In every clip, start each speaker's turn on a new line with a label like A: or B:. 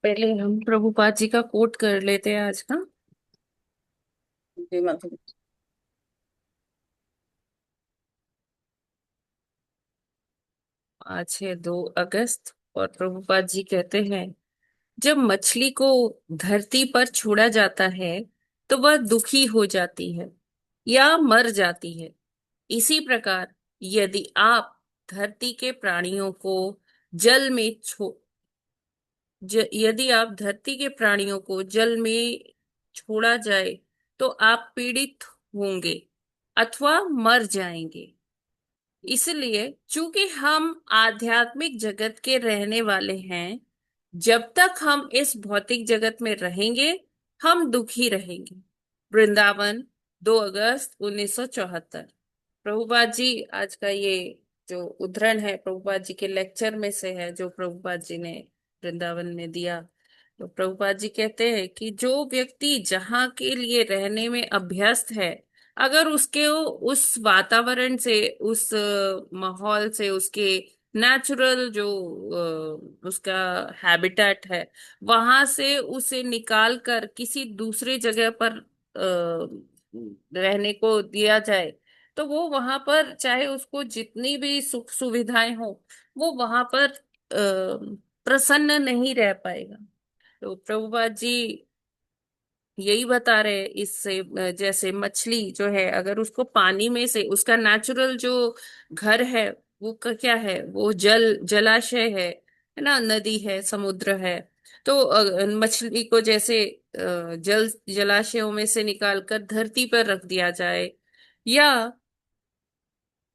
A: पहले हम प्रभुपाद जी का कोट कर लेते हैं आज का। जी मतलब आज है 2 अगस्त और प्रभुपाद जी कहते हैं, जब मछली को धरती पर छोड़ा जाता है तो वह दुखी हो जाती है या मर जाती है। इसी प्रकार यदि आप धरती के प्राणियों को जल में यदि आप धरती के प्राणियों को जल में छोड़ा जाए तो आप पीड़ित होंगे अथवा मर जाएंगे। इसलिए चूंकि हम आध्यात्मिक जगत के रहने वाले हैं, जब तक हम इस भौतिक जगत में रहेंगे हम दुखी रहेंगे। वृंदावन, 2 अगस्त 1974। प्रभुपाद जी आज का ये जो उद्धरण है प्रभुपाद जी के लेक्चर में से है, जो प्रभुपाद जी ने वृंदावन में दिया। तो प्रभुपाद जी कहते हैं कि जो व्यक्ति जहाँ के लिए रहने में अभ्यस्त है, अगर उसके उस वातावरण से, उस माहौल से, उसके नेचुरल जो उसका हैबिटेट है, वहां से उसे निकाल कर किसी दूसरी जगह पर रहने को दिया जाए, तो वो वहां पर चाहे उसको जितनी भी सुख सुविधाएं हो, वो वहां पर प्रसन्न नहीं रह पाएगा। तो प्रभुपाद जी यही बता रहे हैं इससे, जैसे मछली जो है, अगर उसको पानी में से उसका नेचुरल जो घर है, वो क्या है, वो जलाशय है ना, नदी है, समुद्र है। तो मछली को जैसे जलाशयों में से निकालकर धरती पर रख दिया जाए, या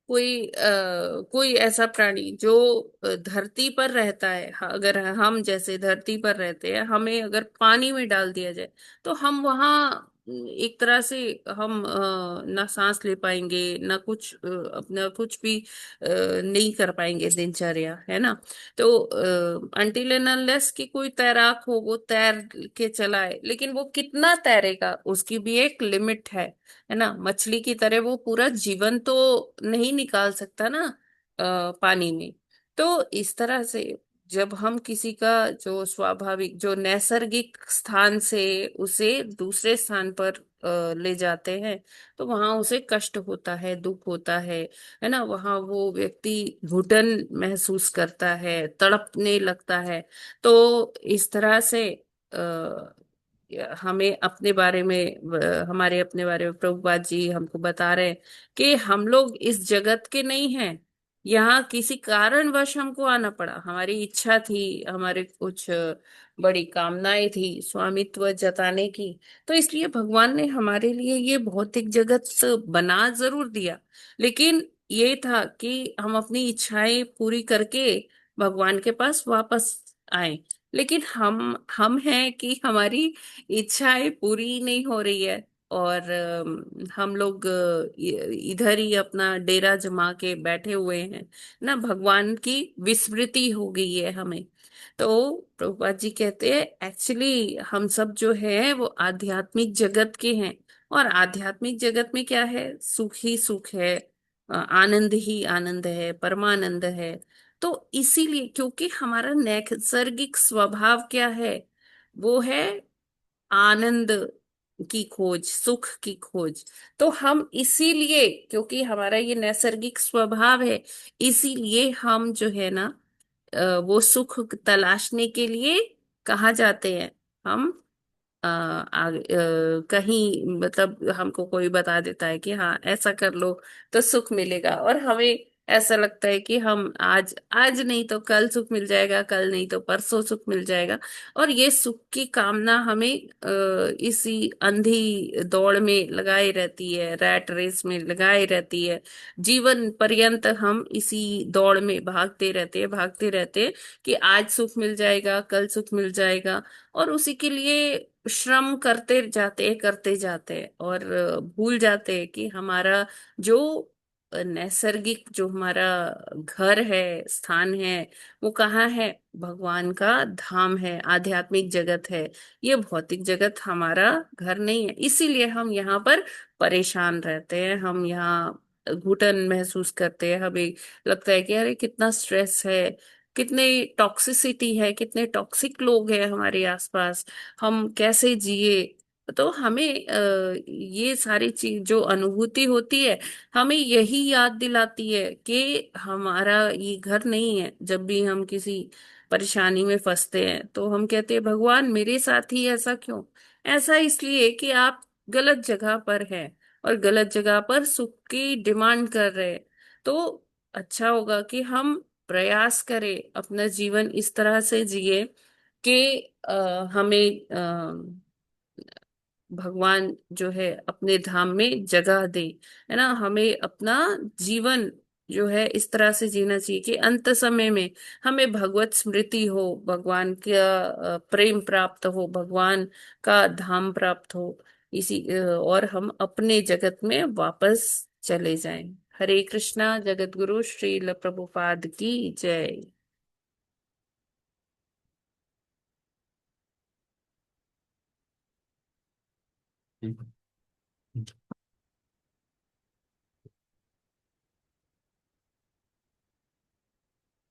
A: कोई ऐसा प्राणी जो धरती पर रहता है, अगर हम जैसे धरती पर रहते हैं, हमें अगर पानी में डाल दिया जाए तो हम वहाँ एक तरह से हम ना सांस ले पाएंगे, ना कुछ अपना कुछ भी नहीं कर पाएंगे, दिनचर्या है ना। तो अनटिल एंड अनलेस कि कोई तैराक हो, वो तैर के चलाए, लेकिन वो कितना तैरेगा उसकी भी एक लिमिट है ना। मछली की तरह वो पूरा जीवन तो नहीं निकाल सकता ना पानी में। तो इस तरह से जब हम किसी का जो स्वाभाविक, जो नैसर्गिक स्थान से उसे दूसरे स्थान पर ले जाते हैं, तो वहां उसे कष्ट होता है, दुख होता है ना। वहां वो व्यक्ति घुटन महसूस करता है, तड़पने लगता है। तो इस तरह से हमें अपने बारे में, हमारे अपने बारे में प्रभुपाद जी हमको बता रहे हैं कि हम लोग इस जगत के नहीं हैं। यहाँ किसी कारणवश हमको आना पड़ा, हमारी इच्छा थी, हमारे कुछ बड़ी कामनाएं थी स्वामित्व जताने की। तो इसलिए भगवान ने हमारे लिए ये भौतिक जगत बना जरूर दिया, लेकिन ये था कि हम अपनी इच्छाएं पूरी करके भगवान के पास वापस आए। लेकिन हम हैं कि हमारी इच्छाएं पूरी नहीं हो रही है, और हम लोग इधर ही अपना डेरा जमा के बैठे हुए हैं ना। भगवान की विस्मृति हो गई है हमें। तो प्रभुपाद जी कहते हैं, एक्चुअली हम सब जो है वो आध्यात्मिक जगत के हैं। और आध्यात्मिक जगत में क्या है, सुख ही सुख है, आनंद ही आनंद है, परमानंद है। तो इसीलिए, क्योंकि हमारा नैसर्गिक स्वभाव क्या है, वो है आनंद की खोज, सुख की खोज। तो हम इसीलिए, क्योंकि हमारा ये नैसर्गिक स्वभाव है, इसीलिए हम जो है ना वो सुख तलाशने के लिए कहाँ जाते हैं हम, कहीं, मतलब हमको कोई बता देता है कि हाँ ऐसा कर लो तो सुख मिलेगा, और हमें ऐसा लगता है कि हम आज आज नहीं तो कल सुख मिल जाएगा, कल नहीं तो परसों सुख मिल जाएगा। और ये सुख की कामना हमें इसी अंधी दौड़ में लगाई रहती है, रैट रेस में लगाई रहती है। जीवन पर्यंत हम इसी दौड़ में भागते रहते हैं कि आज सुख मिल जाएगा, कल सुख मिल जाएगा। और उसी के लिए श्रम करते जाते हैं, और भूल जाते हैं कि हमारा जो नैसर्गिक, जो हमारा घर है, स्थान है, वो कहाँ है, भगवान का धाम है, आध्यात्मिक जगत है। ये भौतिक जगत हमारा घर नहीं है। इसीलिए हम यहाँ पर परेशान रहते हैं, हम यहाँ घुटन महसूस करते हैं, हमें लगता है कि अरे कितना स्ट्रेस है, कितने टॉक्सिसिटी है, कितने टॉक्सिक लोग हैं हमारे आसपास, हम कैसे जिए। तो हमें ये सारी चीज जो अनुभूति होती है, हमें यही याद दिलाती है कि हमारा ये घर नहीं है। जब भी हम किसी परेशानी में फंसते हैं तो हम कहते हैं भगवान मेरे साथ ही ऐसा क्यों। ऐसा इसलिए कि आप गलत जगह पर हैं और गलत जगह पर सुख की डिमांड कर रहे हैं। तो अच्छा होगा कि हम प्रयास करें अपना जीवन इस तरह से जिए कि हमें भगवान जो है अपने धाम में जगह दे, है ना। हमें अपना जीवन जो है इस तरह से जीना चाहिए कि अंत समय में हमें भगवत स्मृति हो, भगवान का प्रेम प्राप्त हो, भगवान का धाम प्राप्त हो। और हम अपने जगत में वापस चले जाएं। हरे कृष्णा। जगत गुरु श्रील प्रभुपाद की जय।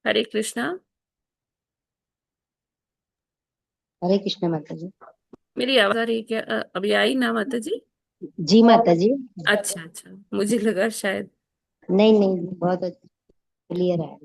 A: हरे कृष्णा।
B: हरे कृष्ण माता जी।
A: मेरी आवाज आ रही है क्या? अभी आई ना माता जी?
B: जी माता जी।
A: अच्छा अच्छा, मुझे लगा शायद।
B: नहीं नहीं, बहुत क्लियर है।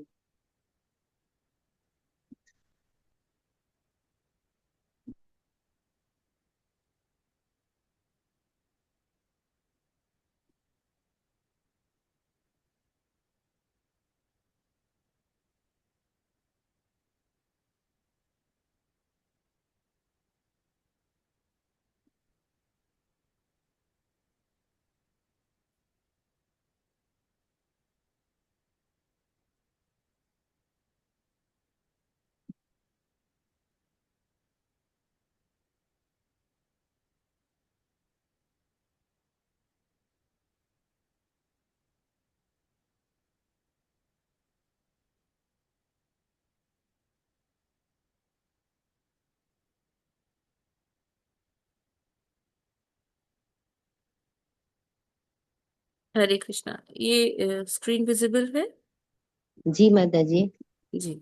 A: हरे कृष्णा। ये स्क्रीन विजिबल है?
B: जी माता जी।
A: जी।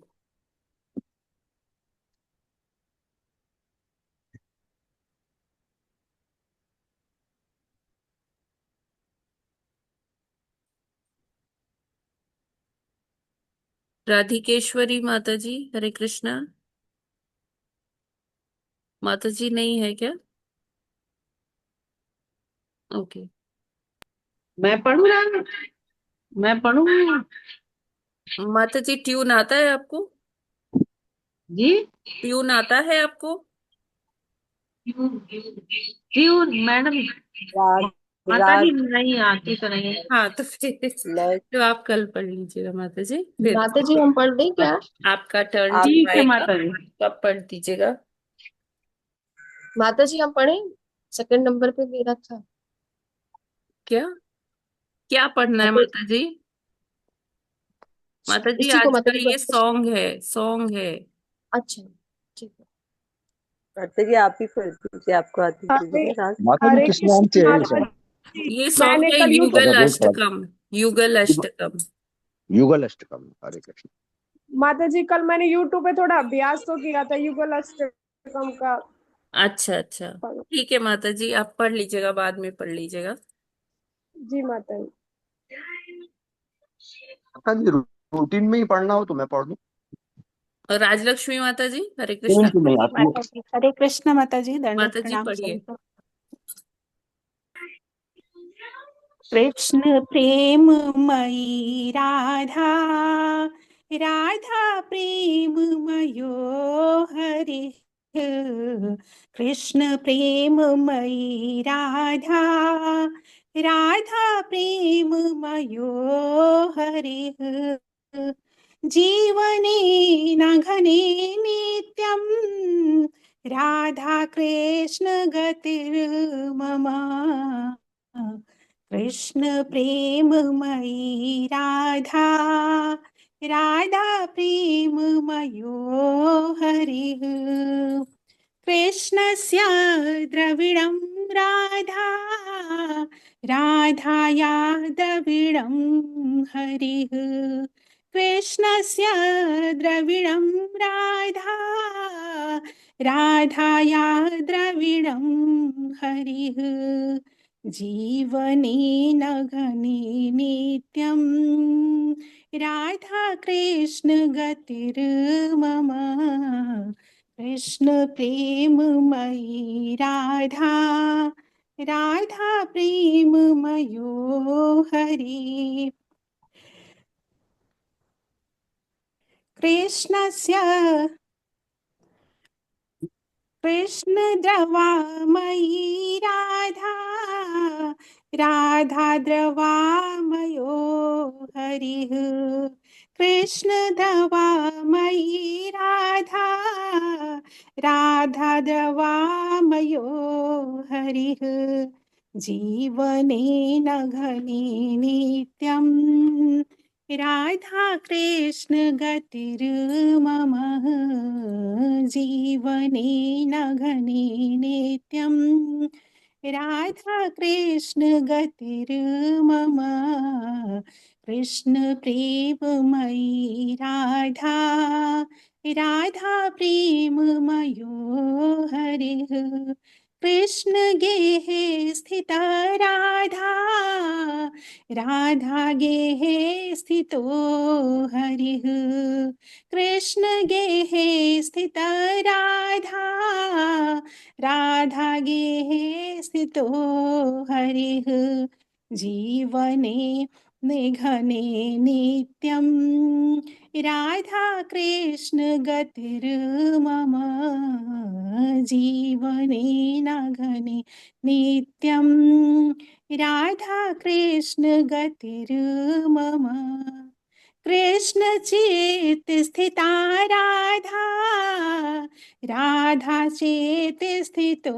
A: राधिकेश्वरी माता जी, हरे कृष्णा। माता जी नहीं है क्या? ओके।
C: मैं पढ़ू ना, मैं पढ़ू
A: माता जी ट्यून आता है आपको?
C: जी।
A: ट्यून आता है आपको?
C: क्यों मैडम?
B: राग
C: माता
B: राग
C: जी नहीं आती तो नहीं।
A: हाँ तो फिर
B: लय।
A: तो आप कल पढ़ लीजिएगा माता जी फिर।
B: माता जी हम पढ़ दें क्या?
A: आपका टर्न जब
B: आप
C: ठीक है
A: आएगा
C: माता जी।
A: तो आप पढ़ दीजिएगा।
B: माता जी हम पढ़ें, सेकंड नंबर पे दे रखा।
A: क्या? क्या पढ़ना है
B: सेकंड।
A: माता जी? माता जी
B: इसी को
A: आज
B: माता
A: का
B: जी
A: ये
B: पढ़।
A: सॉन्ग है, सॉन्ग है।
B: अच्छा ठीक है।
D: माता जी आप ही पढ़ दीजिए, आपको आती
E: हरे
D: कीजिए राग।
F: माता जी
E: हरे
F: किस नाम
E: कृष्ण
F: से है ये
E: माता
F: सॉन्ग?
E: जी।
A: ये सॉन्ग
E: मैंने
A: है
E: कल यूट्यूब
A: युगल
F: रोज पढ़ा।
A: अष्टकम। युगल अष्टकम।
F: युगल अष्टकम। हरे कृष्ण।
E: माता जी कल मैंने यूट्यूब पे थोड़ा अभ्यास तो किया था युगल अष्टकम का।
A: अच्छा अच्छा। ठीक है माता जी, आप पढ़ लीजिएगा, बाद में पढ़ लीजिएगा।
E: जी माता जी।
F: माता जी रूटीन में ही पढ़ना हो तो मैं पढ़ दूं।
A: और राजलक्ष्मी माता जी, हरे
F: कौन
A: कृष्णा।
F: सी नहीं आती है?
G: माता जी हरे कृष्ण माता जी, दंडवत
A: माता जी
G: प्रणाम
A: पढ़िए।
G: सभी को। कृष्ण प्रेममयी राधा, राधा प्रेममयो हरि। कृष्ण प्रेममयी राधा, राधा प्रेममयो हरि। जीवने न घने नित्यं, राधा कृष्ण गतिर्मम। कृष्ण प्रेममयी राधा, राधा प्रेममयो हरिः। कृष्णस्य द्रविडं राधा, राधाया द्रविडं हरिः। कृष्णस्य द्रविणं राधा राधाया द्रविणं हरिः जीवनेन घने नित्यं राधा कृष्ण गतिर्मम कृष्ण प्रेममयी राधा राधा प्रेममयो हरि कृष्णस्य कृष्णद्रवामयी राधा राधा द्रवामयो हरिः कृष्णद्रवामयी राधा राधा द्रवामयो हरिः जीवनेन घने नित्यं राधा कृष्ण गतिर्मम जीवनेन घने नित्यं राधा कृष्ण गतिर्मम कृष्ण प्रेममयी राधा राधा प्रेममयो हरिः कृष्ण गेहे स्थिता राधा राधा गेहे स्थितो हरिः कृष्ण गेहे स्थिता राधा राधा गेहे स्थितो हरिः जीवने निघने नित्यं राधा कृष्ण गतिर्मम जीवने नघने नित्यं राधा कृष्ण गतिर्मम कृष्ण चेत स्थिता राधा राधा चेत स्थितो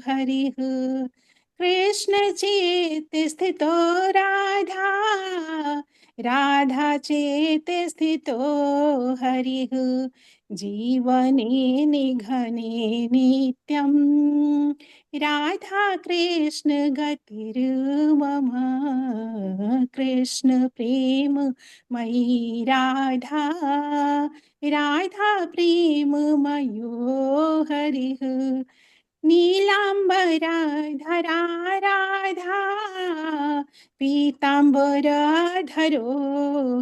G: हरिः कृष्ण चेत स्थितो राधा राधा चेत स्थितो हरिः जीवने निघने नित्यं राधा कृष्ण गतिर्मम कृष्ण प्रेम मयि राधा राधा प्रेममयो हरिः नीलाम्बरधरा राधा पीताम्बरधरो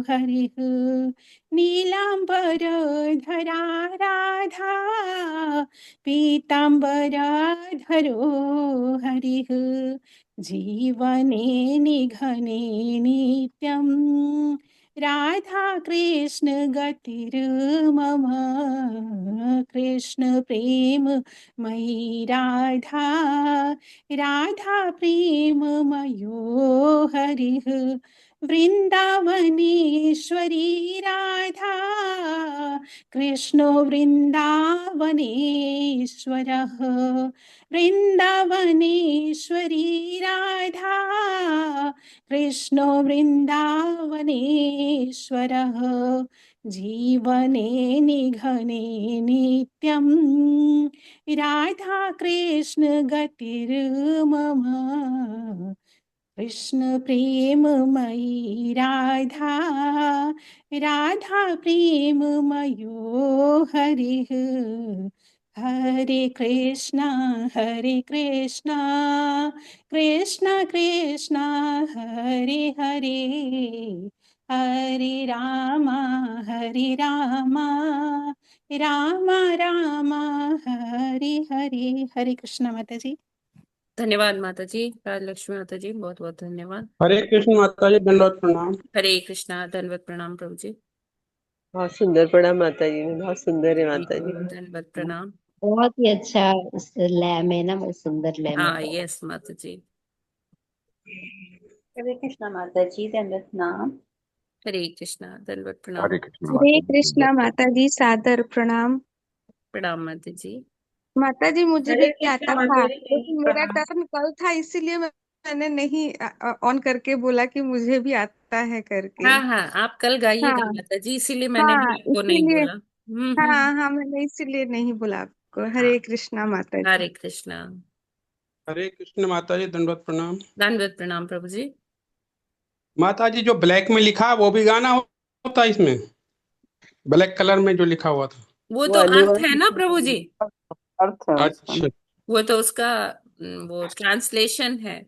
G: हरिः नीलाम्बरधरा राधा पीताम्बरधरो हरिः जीवने निघने नित्यं राधा कृष्ण गतिर्मम कृष्ण प्रेम मयि राधा राधा प्रेममयो हरिः वृन्दावनेश्वरी राधा कृष्णो वृन्दावनेश्वरः वृन्दावनेश्वरी राधा कृष्णो वृन्दावनेश्वरः जीवने निघने नित्यं राधा कृष्ण गतिर्मम कृष्ण प्रेममयी राधा राधा प्रेममयो हरिः हरे कृष्णा कृष्ण कृष्ण हरे हरे हरे राम राम राम हरे हरे हरे कृष्ण माता जी।
A: धन्यवाद माता जी। राजलक्ष्मी माता जी, बहुत बहुत धन्यवाद।
H: हरे कृष्ण माता जी, दंडवत प्रणाम।
A: हरे कृष्णा, दंडवत प्रणाम प्रभु जी।
D: बहुत सुंदर पढ़ा माता जी ने, बहुत सुंदर है माता जी।
A: दंडवत प्रणाम।
I: बहुत ही अच्छा लय में ना, बहुत सुंदर लय में
A: हाँ,
I: पढ़ा।
A: यस माता जी।
J: हरे कृष्णा माता जी, दंडवत प्रणाम।
A: हरे कृष्णा, दंडवत प्रणाम।
F: हरे कृष्ण
E: हरे
F: माता जी,
E: कृष्णा
F: दंडवत
E: माता जी, सादर प्रणाम।
A: प्रणाम माता जी।
E: माता जी मुझे भी
C: हरे कृष्णा
E: आता था,
C: माता जी,
E: लेकिन मेरा
C: प्रणाम।
E: टर्न कल था, इसीलिए मैंने नहीं ऑन करके बोला कि मुझे भी आता है करके।
A: हाँ हाँ, आप कल गाइएगा
E: हाँ
A: माता जी, इसीलिए मैंने
E: हाँ,
A: भी आपको नहीं
E: इसीलिए।
A: बोला।
E: हाँ हाँ, मैंने इसीलिए नहीं बोला आपको।
A: हाँ,
E: हरे कृष्णा माता जी।
A: हरे कृष्णा।
H: हरे कृष्ण माता जी, दंडवत प्रणाम।
A: दंडवत प्रणाम प्रभु जी।
H: माता जी, जो ब्लैक में लिखा है वो भी गाना हो होता इसमें ब्लैक कलर में जो लिखा हुआ था?
A: वो
D: वो
A: तो अर्थ है ना प्रभु जी।
D: अनुवाद अर्थ है उसका।
H: अच्छा,
A: वो तो उसका वो ट्रांसलेशन है।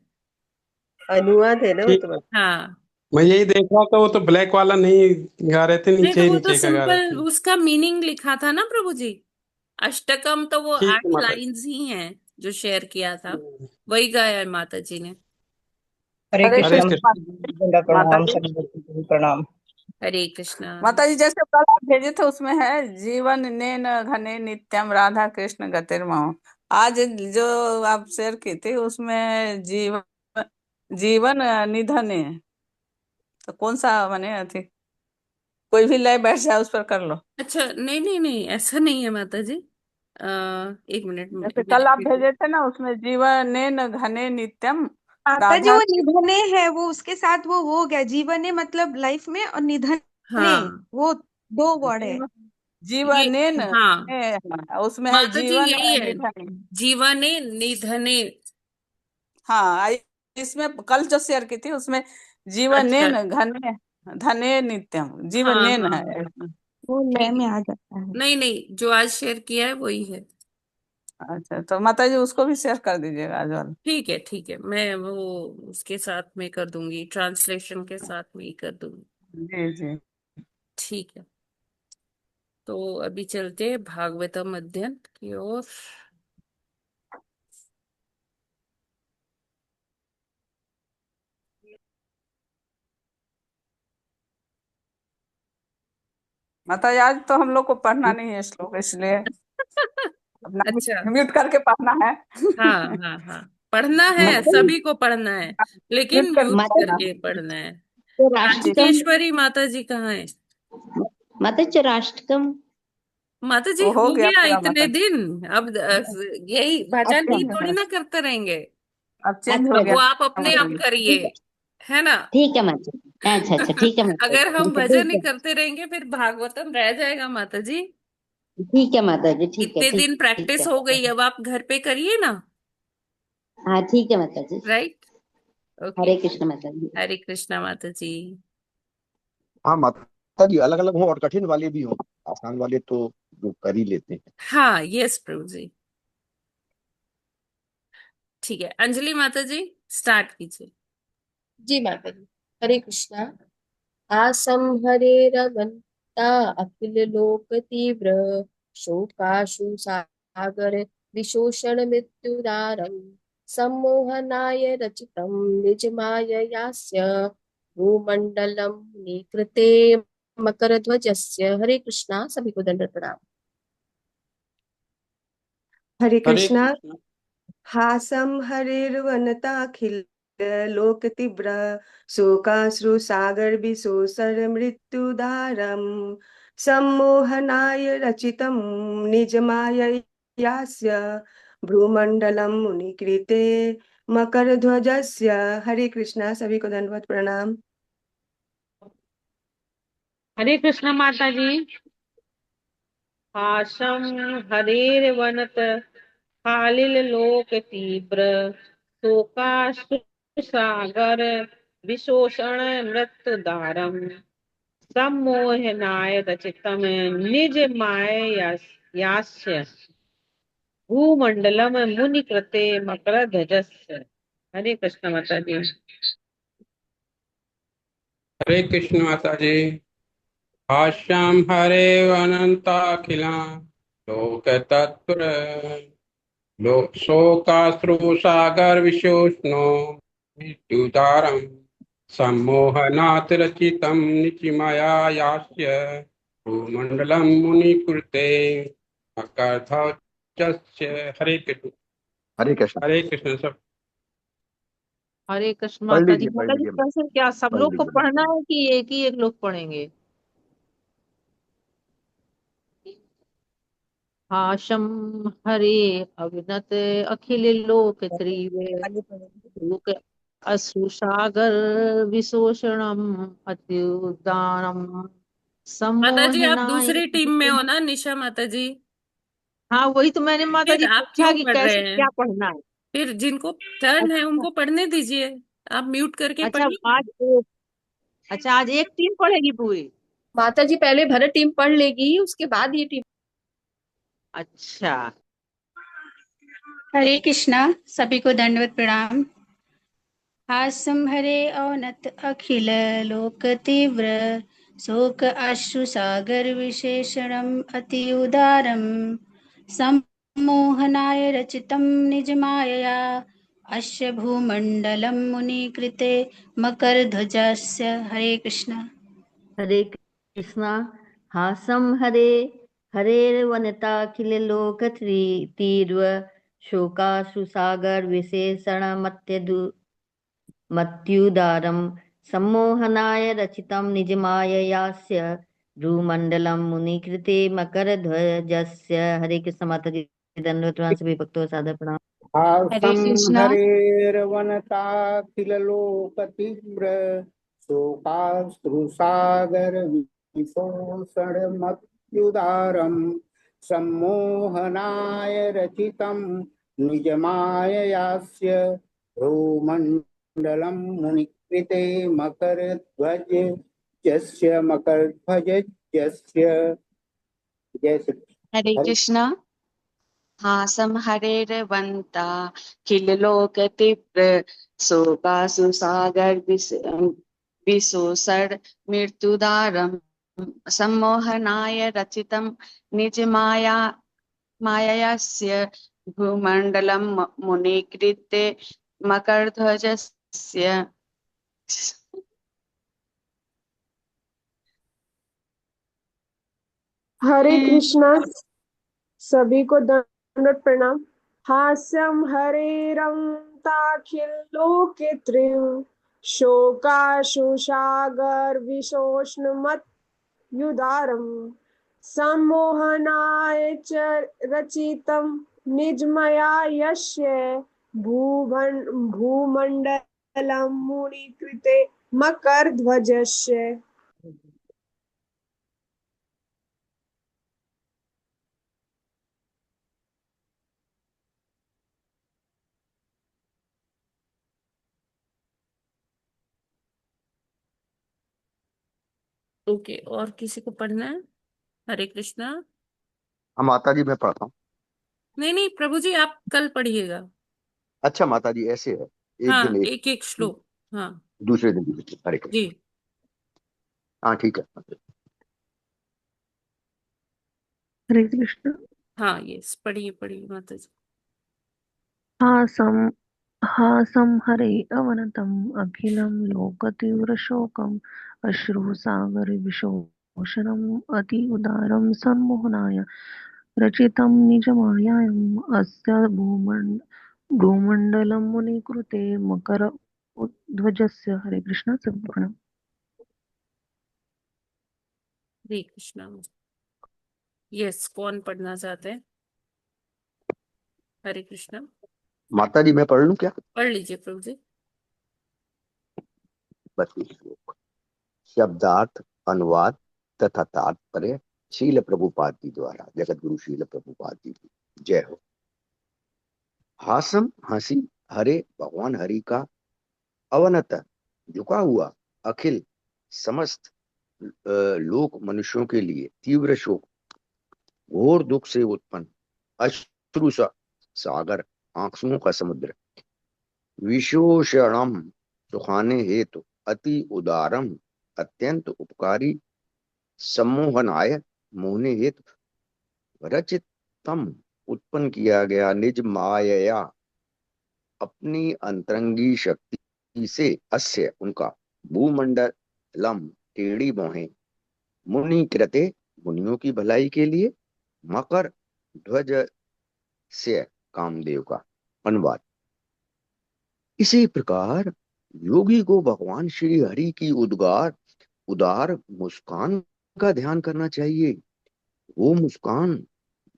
D: अनुवाद है ना वो
H: ठीक
D: तो।
H: है।
A: हाँ।
H: मैं यही देख रहा था, वो तो ब्लैक वाला नहीं गा रहे थे,
A: नहीं
H: नीचे
A: तो
H: ही
A: वो तो
H: नीचे का गा रहे
A: सिंपल
H: थे।
A: उसका मीनिंग लिखा था ना प्रभु जी। अष्टकम तो वो
H: ठीक है
A: 8
H: माता
A: लाइंस ही हैं जो शेयर किया था,
H: जी।
A: वही गाया है माता जी ने।
K: हरे
C: हरे
H: हरे
K: कृष्ण
C: कृष्ण
H: कृष्ण।
K: माता
C: माता
K: प्रणाम,
C: जी।
K: सरस्वती जी प्रणाम।
A: हरे कृष्णा।
C: माता जी, जैसे कल आप भेजे थे उसमें है जीवन नेन घने नित्यम राधा कृष्ण गतिर्मोह। आज जो आप शेयर की थी उसमें जीवन जीवन निधन है, तो कौन सा माने थी? कोई भी लय बैठ जाए उस पर कर लो।
A: अच्छा नहीं नहीं नहीं, ऐसा नहीं है माता जी। एक मिनट में
C: जैसे
A: मैं
C: कल आप
A: repeat-
C: भेजे थे ना उसमें जीवन नेन घने नित्यम
E: माता जी
C: राधा।
E: वो निधने है, वो उसके साथ वो हो गया, जीवने मतलब लाइफ में, और निधने
A: हाँ
E: वो दो वर्ड है।
A: ये,
C: जीवनेन
A: हाँ
C: उसमें है
A: माता जी
C: जीवन
A: यही है,
C: निधन।
A: जीवने निधने।
C: हाँ इसमें कल जो शेयर की थी उसमें
A: अच्छा।
C: जीवनेन घने धने नित्यम
A: हाँ
C: जीवनेन
A: हाँ
C: है।
E: वो लय
A: ठीक
E: में
A: है।
E: आ जाता है।
A: नहीं नहीं, जो आज शेयर किया है वही है।
C: अच्छा, तो माता जी उसको भी शेयर कर दीजिएगा आज वाला।
A: ठीक है ठीक है, मैं वो उसके साथ में कर दूंगी, ट्रांसलेशन के साथ में ही कर दूंगी।
C: जी जी।
A: ठीक है। तो अभी चलते हैं भागवतम अध्ययन की ओर।
C: माता जी आज तो हम लोग को पढ़ना नहीं है श्लोक, इसलिए अपना
A: अच्छा।
C: म्यूट करके पढ़ना है।
A: हाँ हाँ हाँ, पढ़ना है,
I: माता जी,
A: सभी को पढ़ना है,
C: म्यूट
A: लेकिन
C: कर
A: म्यूट
I: माता
C: दीजिएगा।
A: करके पढ़ना है।
I: तो राष्ट्रकम,
A: राजकेश्वरी माता जी कहाँ है?
I: माता जी राष्ट्रकम।
A: माता जी
C: वो हो
A: हो
C: गया
A: गया
C: पूरा
A: इतने
C: माता जी।
A: दिन, अब यही भजन
I: अच्छा
A: ही थोड़ी ना करते रहेंगे।
C: अब चेंज हो
I: अच्छा
A: अब
C: गया
A: वो आप अपने
I: अच्छा,
A: आप
C: माता जी।
A: करिए,
I: ठीक है,
A: है ना।
I: ठीक है माता जी। अच्छा अच्छा, ठीक है माता
A: अगर
I: जी,
A: हम
I: ठीक है,
A: भजन
I: ठीक
A: ही
I: है,
A: करते रहेंगे फिर भागवतम रह जाएगा माता जी।
I: ठीक है माता जी, ठीक है,
A: इतने
I: ठीक
A: दिन
I: ठीक
A: प्रैक्टिस
I: है।
A: हो गई, अब आप घर पे करिए ना।
I: हाँ ठीक है माता जी।
A: राइट। ओके।
I: हरे कृष्ण माता जी।
A: हरे कृष्णा माता जी।
F: हाँ माता जी, अलग अलग हो और कठिन वाले भी हो, आसान वाले तो जो कर ही लेते हैं।
A: हाँ यस प्रभु जी। ठीक है, अंजलि माता जी स्टार्ट कीजिए।
B: जी माता जी। हरे कृष्णा। आसम हरेरवंता अखिल लोक तीव्र शोकाशु सागर विशोषण मृत्युदारम सम्मोहनाय रचितं निज माययास्य भूमंडलम निकृते मकरध्वजस्य। हरे कृष्णा, सभी को दंड प्रणाम।
E: हरे
H: हरे
E: कृष्णा।
H: कृष्ण।
E: हासं हरिर्वनताखिल लोक तीव्र शोकाश्रु सागर विशोषर मृत्युदारम सम्मोहनाय रचितं निजमाययास्य भ्रूमंडलम मुनिकृते मकरध्वजस्य। हरे कृष्णा, सभी को दंडवत प्रणाम।
C: हरे कृष्ण माता जी। हासम हरेर वनत खालिल लोक तीव्र शोकाश्रु सागर विशोषण मृत्यु दारम सम्मोहनाय रचितम निज यास्य भूमंडलम मुनिकृते मकर ध्वजस्य। हरे कृष्ण माता जी।
H: हरे कृष्ण माता जी। भाष्यम हरे अनंताखिला लोक तत्पर लोक शोकाश्रु सागर विशोष्णो मृत्युदारम सम्मोहनात् रचितं निचिमया यास्य भूमण्डलं मुनिकृते मकरध्वजस्य। हरे कृष्ण।
F: हरे कृष्ण।
H: हरे कृष्ण सब।
C: हरे कृष्ण
F: पढ़
C: माता जी।
F: लीजिए, पढ़
C: माता जी
F: लीजिए,
C: कैसे, क्या सब
F: पढ़
C: लोग को
F: लीजिए।
C: पढ़ना है कि एक ही एक लोग पढ़ेंगे? हाशम हरे अविनत अखिल लोक त्रिवे लोक अश्रु सागर विशोषणम अत्युदानम
A: माता जी आप
C: सम्मोहनाय।
A: दूसरी टीम में हो ना, निशा माता जी।
C: हाँ वही तो मैंने माता
A: फिर
C: जी
A: आप
C: पूछा
A: क्यों
C: कि
A: पढ़ रहे
C: कैसे
A: हैं?
C: क्या पढ़ना है।
A: फिर जिनको टर्न है
C: अच्छा
A: उनको पढ़ने दीजिए, आप म्यूट करके
C: अच्छा।
A: पढ़िए।
C: अच्छा आज एक टीम पढ़ेगी पूरी।
B: माता जी पहले भरत टीम पढ़ लेगी, उसके बाद ये टीम।
C: अच्छा।
G: हरे कृष्णा, सभी को दंडवत प्रणाम। हासं हरे अवनत अखिल लोक तीव्र शोक अश्रु सागर विशेषणम अति उदारम सम्मोहनाय रचितं निज मायया अस्य भूमण्डलं मुनिकृते मकरध्वजस्य। हरे कृष्णा।
L: हरे कृष्णा। हासं हरे हरेर्वनिताखिल तीर्व शोकाश्रुसागर मत्युदारं सम्मोहनाय रचितं निजमाययास्य भ्रूमण्डलं मुनिकृते मकरध्वजस्य। हरे कृष्ण। माता जी दंडवत प्रणाम। सभी भक्तों को सादर प्रणाम।
G: हरे
H: हासं
G: कृष्णा।
H: हरेर्वनताखिललोकतीव्र शोकाश्रुसागर विशोषणमत्युदारम् सम्मोहनाय रचितं निजमाययास्य भ्रूमण्डलं मुनिकृते मकरध्वजस्य। जय श्री
M: हरे
H: हरि।
M: कृष्णा। हासं हरेर्वन्ता खिललोकतीव्र शोकासु सागर विशोषण मृत्युदारम् सम्मोहनाय रचितं निजमाया माययास्य भूमण्डलं मुनिकृते मकरध्वजस्य।
N: हरे कृष्णा, सभी को दंडवत प्रणाम। हास्यं हरेरं ताखिलोके त्रिं शोकाशुसागर विशोष्णमत्युदारम् सम्मोहनाय च रचितं निजमया यस्य भूमण्डलं मुनिकृते मकरध्वजस्य।
A: ओके, और किसी को पढ़ना है? हरे कृष्णा।
F: हाँ माता जी मैं पढ़ता हूँ।
A: नहीं नहीं प्रभु जी, आप कल पढ़िएगा।
F: अच्छा माता जी ऐसे है, एक दिन
A: हाँ,
F: एक,
A: एक एक श्लोक। हाँ
F: दूसरे दिन दूसरे। हरे
A: जी।
F: कृष्ण। हाँ ठीक है।
O: हरे कृष्ण।
A: हाँ यस, पढ़िए पढ़िए माता जी।
O: हासं हासं हरे अवनतम् अखिलं लोकतीव्रशोकम् अश्रुसागरविशोषणम् अति उदारं सम्मोहनाय रचितं निजमायाम् अस्य भूमण्डलं मुनिकृते मकर ध्वजस्य। हरे कृष्ण। सभी प्रणाम।
A: हरे कृष्णा। यस, कौन पढ़ना चाहते हैं? हरे कृष्णा।
F: माता जी मैं पढ़ लूँ क्या?
A: पढ़ लीजिए प्रभु जी।
F: 32 श्लोक। शब्दार्थ, अनुवाद तथा तात्पर्य शील प्रभुपाद जी द्वारा। जगत गुरु शील प्रभुपाद जी की जय हो। हासम हंसी, हरे भगवान हरि का, अवनत झुका हुआ, अखिल समस्त लोक मनुष्यों के लिए, तीव्र शोक घोर दुख से उत्पन्न, अश्रु सागर आंसुओं का समुद्र, विशोषणम सुखाने हेतु, अति उदारम अत्यंत उपकारी, सम्मोहनाय मोहने हेतु, रचितम उत्पन्न किया गया, निज मायया अपनी अंतरंगी शक्ति से, अस्य उनका, भूमंडलम टेढ़ी मोहे, मुनि कृते मुनियों की भलाई के लिए, मकर ध्वज से कामदेव का। अनुवाद। इसी प्रकार योगी को भगवान श्री हरि की उदार मुस्कान का ध्यान करना चाहिए। वो मुस्कान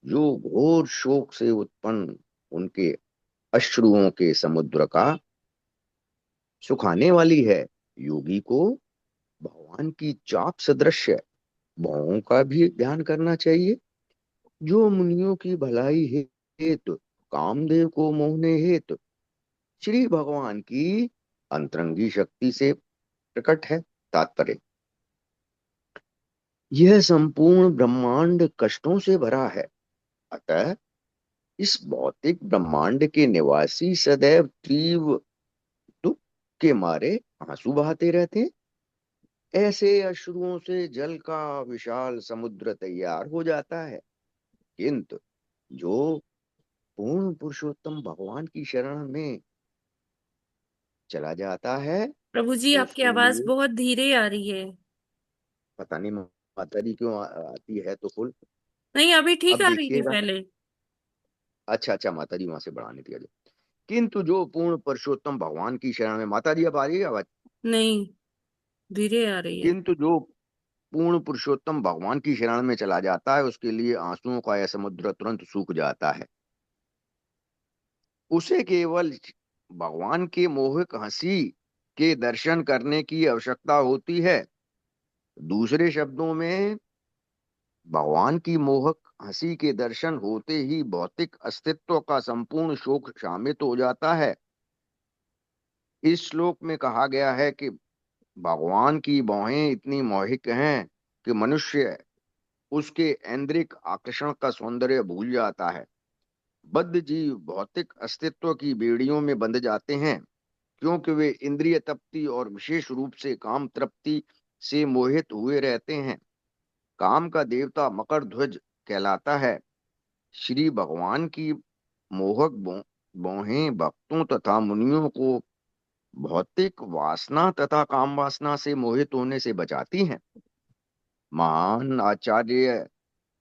F: जो घोर शोक से उत्पन्न उनके अश्रुओं के समुद्र का सुखाने वाली है। योगी को भगवान की चाप सदृश भावों का भी ध्यान करना चाहिए, जो मुनियों की भलाई हेतु, कामदेव को मोहने हेतु, श्री भगवान की अंतरंगी शक्ति से प्रकट है। तात्पर्य। यह संपूर्ण ब्रह्मांड कष्टों से भरा है, अतः इस भौतिक ब्रह्मांड के निवासी सदैव तीव्र दुख के मारे आंसू बहाते रहते हैं। ऐसे अश्रुओं से जल का विशाल समुद्र तैयार हो जाता है, किंतु जो पूर्ण पुरुषोत्तम भगवान की शरण में चला जाता है
A: प्रभु जी, आपकी
F: उसके
A: आवाज
F: लिए,
A: बहुत धीरे आ रही है।
F: पता नहीं माता जी क्यों आती है तो फुल।
A: नहीं, अभी ठीक
F: अब
A: आ रही थी
F: देखिएगा,
A: पहले।
F: अच्छा अच्छा माता जी वहां से बढ़ाने दिया जाए। किंतु जो पूर्ण पुरुषोत्तम भगवान की शरण में, माता जी अब आ रही है आवाज?
A: नहीं, धीरे आ रही है।
F: किंतु जो पूर्ण पुरुषोत्तम भगवान की शरण में चला जाता है उसके लिए आंसुओं का यह समुद्र तुरंत सूख जाता है। उसे केवल भगवान के मोहक हंसी के दर्शन करने की आवश्यकता होती है। दूसरे शब्दों में, भगवान की मोहक हंसी के दर्शन होते ही भौतिक अस्तित्व का संपूर्ण शोक शामित हो जाता है। इस श्लोक में कहा गया है कि भगवान की बाहें इतनी मोहिक हैं कि मनुष्य उसके ऐन्द्रिक आकर्षण का सौंदर्य भूल जाता है। बद्ध जीव भौतिक अस्तित्व की बेड़ियों में बंध जाते हैं, क्योंकि वे इंद्रिय तृप्ति और विशेष रूप से काम तृप्ति से मोहित हुए रहते हैं। काम का देवता मकर ध्वज कहलाता है। श्री भगवान की मोहक बाहें भक्तों तथा मुनियों को भौतिक वासना तथा काम वासना से मोहित होने से बचाती हैं। महान आचार्य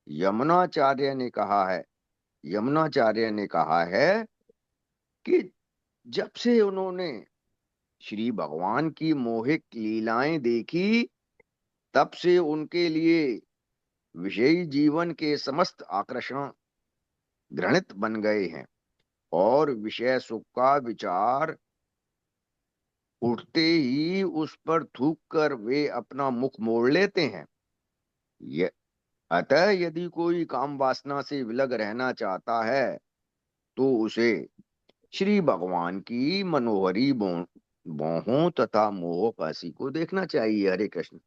F: यमुनाचार्य ने कहा है यमुनाचार्य ने कहा है कि जब से उन्होंने श्री भगवान की मोहिक लीलाएं देखी, तब से उनके लिए विषयी जीवन के समस्त आकर्षण घृणित बन गए हैं और विषय सुख का विचार उठते ही उस पर थूक कर वे अपना मुख मोड़ लेते हैं। ये अतः यदि कोई काम वासना से विलग रहना चाहता है तो उसे श्री भगवान की मनोहरी बाहों तथा मोहक हंसी को देखना चाहिए। हरे कृष्ण।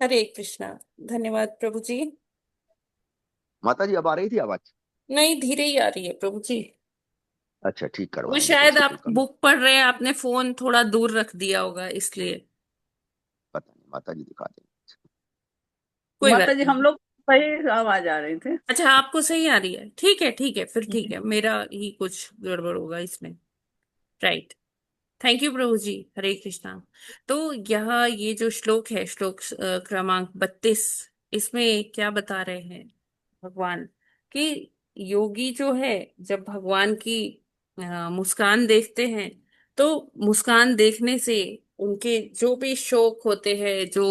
A: हरे कृष्णा। धन्यवाद प्रभु जी।
F: माता जी अब आ रही थी आवाज?
A: नहीं, धीरे ही आ रही है प्रभु जी।
F: अच्छा, ठीक
A: वो
F: करवाएंगे फिर
A: शायद
F: से
A: आप
F: कोई कमी।
A: बुक पढ़ रहे हैं, आपने फोन थोड़ा दूर रख दिया होगा इसलिए।
F: पता नहीं, माता जी दिखा देंगे।
A: कोई
C: माता
A: बात
C: जी हम
A: नहीं।
C: लोग सही आवाज आ रही थी।
A: अच्छा, आपको सही आ रही है? ठीक है, ठीक है, फिर ठीक है, मेरा ही कुछ गड़बड़ होगा इसमें। राइट। थैंक यू प्रभु जी। हरे कृष्णा। तो यहाँ ये जो श्लोक है, श्लोक क्रमांक 32, इसमें क्या बता रहे हैं भगवान कि योगी जो है, जब भगवान की मुस्कान देखते हैं, तो मुस्कान देखने से उनके जो भी शोक होते हैं, जो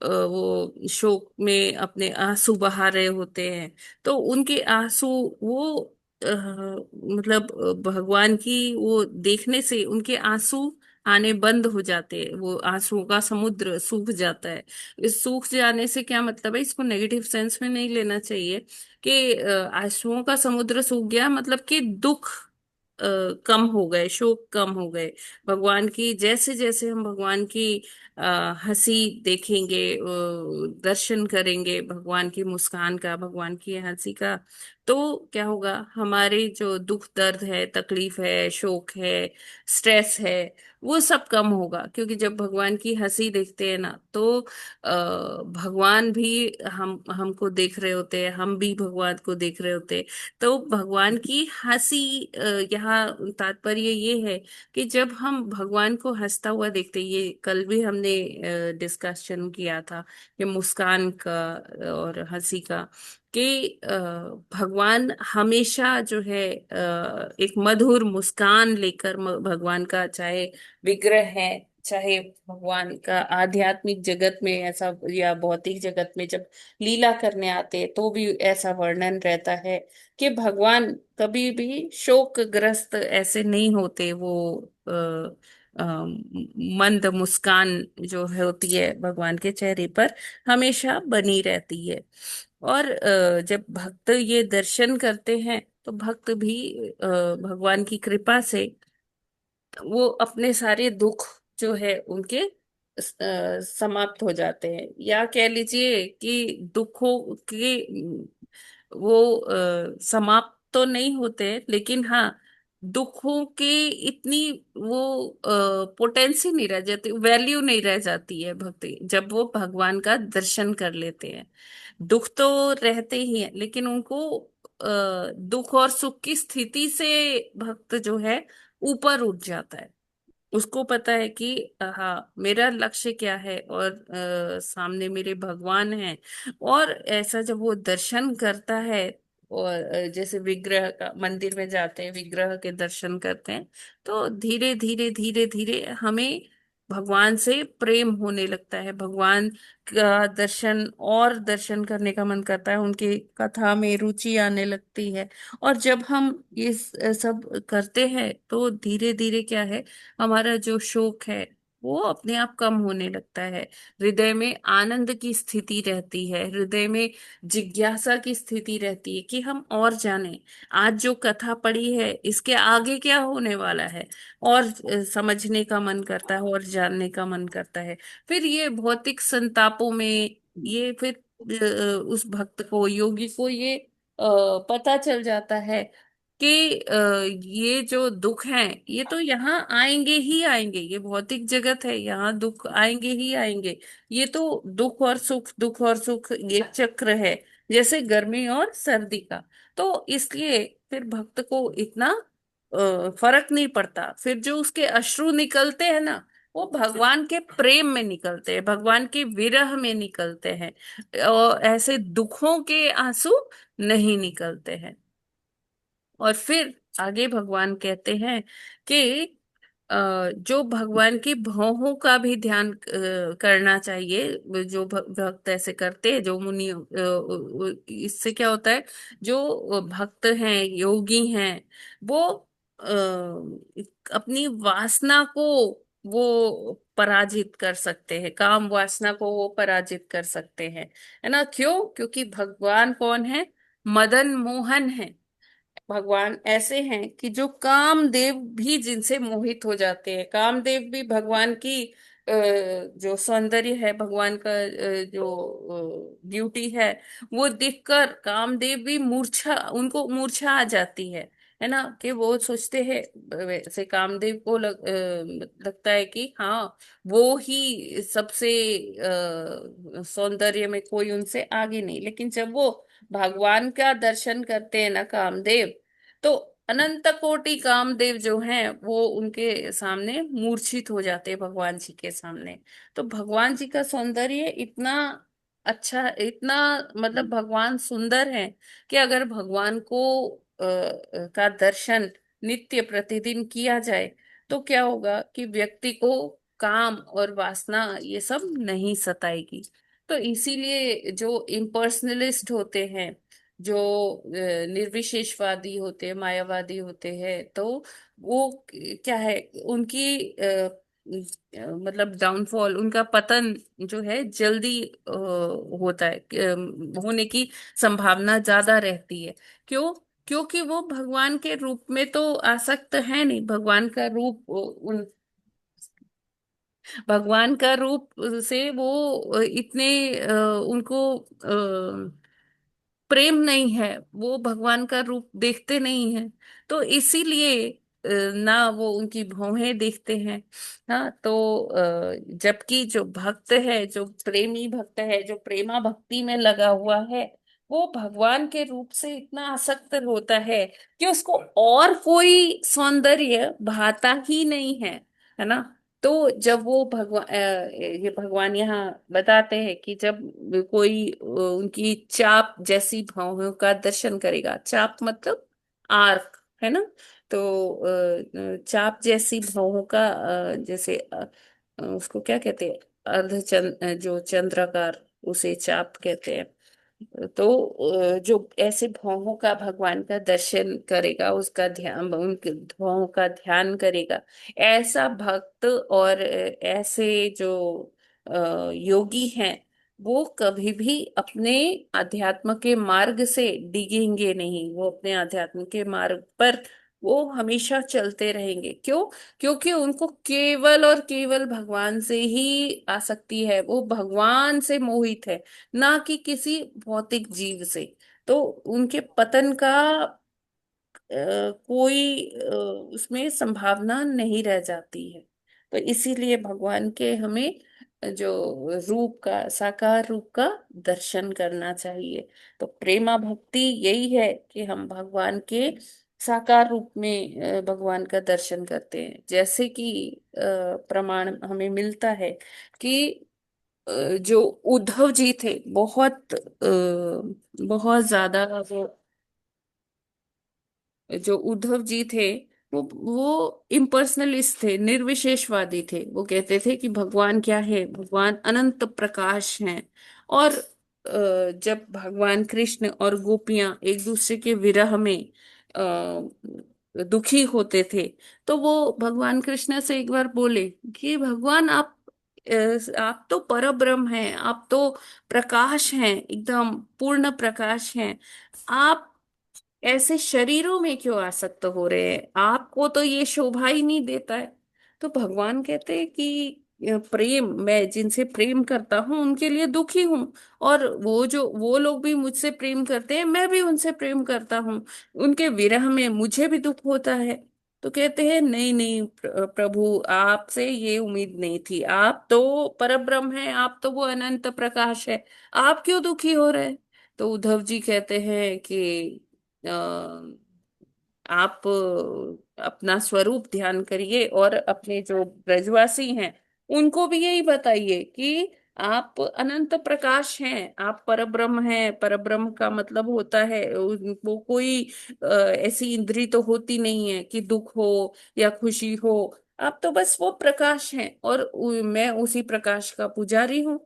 A: वो शोक में अपने आंसू बहा रहे होते हैं, तो उनके आंसू वो मतलब भगवान की वो देखने से उनके आंसू आने बंद हो जाते हैं, वो आंसुओं का समुद्र सूख जाता है। इस सूख जाने से क्या मतलब है, इसको नेगेटिव सेंस में नहीं लेना चाहिए कि आंसुओं का समुद्र सूख गया मतलब कि दुख कम हो गए, शोक कम हो गए। भगवान की जैसे जैसे हम भगवान की हंसी देखेंगे, दर्शन करेंगे भगवान की मुस्कान का, भगवान की हंसी का, तो क्या होगा, हमारे जो दुख दर्द है, तकलीफ है, शोक है, स्ट्रेस है, वो सब कम होगा। क्योंकि जब भगवान की हंसी देखते हैं ना, तो भगवान भी हमको देख रहे होते हैं, हम भी भगवान को देख रहे होते हैं। तो भगवान की हंसी, यहाँ तात्पर्य ये है कि जब हम भगवान को हंसता हुआ देखते हैं, ये कल भी हमने डिस्कशन किया था कि मुस्कान का और हंसी का, कि भगवान हमेशा जो है एक मधुर मुस्कान लेकर, भगवान का चाहे विग्रह है, चाहे भगवान का आध्यात्मिक जगत में ऐसा या भौतिक जगत में जब लीला करने आते हैं, तो भी ऐसा वर्णन रहता है कि भगवान कभी भी शोकग्रस्त ऐसे नहीं होते। वो अ, अ, मंद मुस्कान जो है होती है भगवान के चेहरे पर, हमेशा बनी रहती है। और जब भक्त ये दर्शन करते हैं, तो भक्त भी भगवान की कृपा से वो अपने सारे दुख जो है उनके समाप्त हो जाते हैं, या कह लीजिए कि दुखों के वो समाप्त तो नहीं होते, लेकिन हाँ, दुखों के इतनी वो पोटेंसी नहीं रह जाती, वैल्यू नहीं रह जाती है भक्ति, जब वो भगवान का दर्शन कर लेते हैं। दुख तो रहते ही हैं, लेकिन उनको दुख और सुख की स्थिति से भक्त जो है ऊपर उठ जाता है। उसको पता है कि हाँ, मेरा लक्ष्य क्या है, और सामने मेरे भगवान हैं। और ऐसा जब वो दर्शन करता है, और जैसे विग्रह का, मंदिर में जाते हैं, विग्रह के दर्शन करते हैं, तो धीरे धीरे धीरे धीरे हमें भगवान से प्रेम होने लगता है, भगवान का दर्शन और दर्शन करने का मन करता है, उनकी कथा में रुचि आने लगती है। और जब हम ये सब करते हैं, तो धीरे धीरे क्या है, हमारा जो शोक है वो अपने आप कम होने लगता है। हृदय में आनंद की स्थिति रहती है, हृदय में जिज्ञासा की स्थिति रहती है कि हम और जानें, आज जो कथा पढ़ी है इसके आगे क्या होने वाला है, और समझने का मन करता है, और जानने का मन करता है। फिर ये भौतिक संतापों में, ये फिर उस भक्त को, योगी को ये पता चल जाता है कि ये जो दुख हैं ये तो यहाँ आएंगे ही आएंगे, ये भौतिक जगत है, यहाँ दुख आएंगे ही आएंगे। ये तो दुख और सुख, दुख और सुख, ये चक्र है, जैसे गर्मी और सर्दी का। तो इसलिए फिर भक्त को इतना फर्क नहीं पड़ता। फिर जो उसके अश्रु निकलते हैं ना, वो भगवान के प्रेम में निकलते हैं, भगवान के विरह में निकलते हैं, और ऐसे दुखों के आंसू नहीं निकलते हैं। और फिर आगे भगवान कहते हैं कि जो भगवान की भौहों का भी ध्यान करना चाहिए, जो भक्त ऐसे करते हैं, जो मुनि, इससे क्या होता है, जो भक्त हैं, योगी हैं, वो अपनी वासना को वो पराजित कर सकते हैं, काम वासना को वो पराजित कर सकते हैं, है ना? क्यों? क्योंकि भगवान कौन है? मदन मोहन है। भगवान ऐसे हैं कि जो कामदेव भी जिनसे मोहित हो जाते हैं, कामदेव भी भगवान की जो सौंदर्य है, भगवान का जो ब्यूटी है, वो देखकर कामदेव भी मूर्छा, उनको मूर्छा आ जाती है ना? कि वो सोचते हैं, वैसे कामदेव को लगता है कि हाँ, वो ही सबसे सौंदर्य में कोई उनसे आगे नहीं। लेकिन जब वो भगवान का दर्शन करते हैं ना कामदेव, तो अनंत कोटि कामदेव जो हैं वो उनके सामने मूर्छित हो जाते हैं, भगवान जी के सामने। तो भगवान जी का सौंदर्य इतना अच्छा, इतना मतलब भगवान सुंदर है कि अगर भगवान को का दर्शन नित्य प्रतिदिन किया जाए, तो क्या होगा कि व्यक्ति को काम और वासना ये सब नहीं सताएगी। तो इसीलिए जो इम्पर्सनलिस्ट होते हैं, जो निर्विशेषवादी होते हैं, मायावादी होते हैं, तो वो क्या है, उनकी मतलब डाउनफॉल, उनका पतन जो है जल्दी होता है, होने की संभावना ज्यादा रहती है। क्यों? क्योंकि वो भगवान के रूप में तो आसक्त है नहीं, भगवान का रूप भगवान का रूप से वो इतने उनको प्रेम नहीं है, वो भगवान का रूप देखते नहीं हैं। तो इसीलिए ना वो उनकी भौहें देखते हैं। हाँ, तो जबकि जो भक्त है, जो प्रेमी भक्त है, जो प्रेमा भक्ति में लगा हुआ है, वो भगवान के रूप से इतना आसक्त होता है कि उसको और कोई सौंदर्य भाता ही नहीं है ना? तो जब वो भगवान, ये भगवान यहाँ बताते हैं कि जब कोई उनकी चाप जैसी भौहों का दर्शन करेगा, चाप मतलब आर्क, है ना? तो चाप जैसी भौहों का जैसे उसको क्या कहते हैं, जो चंद्राकार, उसे चाप कहते हैं। तो जो ऐसे भौहों का भगवान का दर्शन करेगा, उसका ध्यान, उनके भौहों का ध्यान करेगा, ऐसा भक्त और ऐसे जो योगी हैं, वो कभी भी अपने अध्यात्म के मार्ग से डिगेंगे नहीं, वो अपने अध्यात्म के मार्ग पर वो हमेशा चलते रहेंगे। क्यों? क्योंकि उनको केवल और केवल भगवान से ही आसक्ति है, वो भगवान से मोहित है, ना कि किसी भौतिक जीव से। तो उनके पतन का कोई उसमें संभावना नहीं रह जाती है। तो इसीलिए भगवान के हमें जो रूप का, साकार रूप का दर्शन करना चाहिए। तो प्रेमा भक्ति यही है कि हम भगवान के साकार रूप में भगवान का दर्शन करते हैं। जैसे कि प्रमाण हमें मिलता है कि जो उद्धव जी थे, बहुत ज्यादा वो जो उद्धव जी थे, वो इम्पर्सनलिस्ट थे, निर्विशेषवादी थे। वो कहते थे कि भगवान क्या है, भगवान अनंत प्रकाश हैं। और जब भगवान कृष्ण और गोपियां एक दूसरे के विरह में दुखी होते थे, तो वो भगवान कृष्ण से एक बार बोले कि भगवान आप तो परब्रह्म हैं, आप तो प्रकाश हैं, एकदम पूर्ण प्रकाश हैं। आप ऐसे शरीरों में क्यों आसक्त हो रहे हैं? आपको तो ये शोभा ही नहीं देता है। तो भगवान कहते हैं कि प्रेम, मैं जिनसे प्रेम करता हूँ उनके लिए दुखी हूँ, और वो लोग भी मुझसे प्रेम करते हैं, मैं भी उनसे प्रेम करता हूँ। उनके विरह में मुझे भी दुख होता है। तो कहते हैं नहीं नहीं प्रभु, आपसे ये उम्मीद नहीं थी। आप तो परब्रह्म हैं, आप तो वो अनंत प्रकाश है, आप क्यों दुखी हो रहे हैं? तो उद्धव जी कहते हैं कि अ, आप अपना स्वरूप ध्यान करिए, और अपने जो ब्रजवासी हैं उनको भी यही बताइए कि आप अनंत प्रकाश हैं, आप परब्रह्म हैं। परब्रह्म का मतलब होता है वो कोई ऐसी इंद्री तो होती नहीं है कि दुख हो या खुशी हो। आप तो बस वो प्रकाश हैं, और मैं उसी प्रकाश का पुजारी हूँ।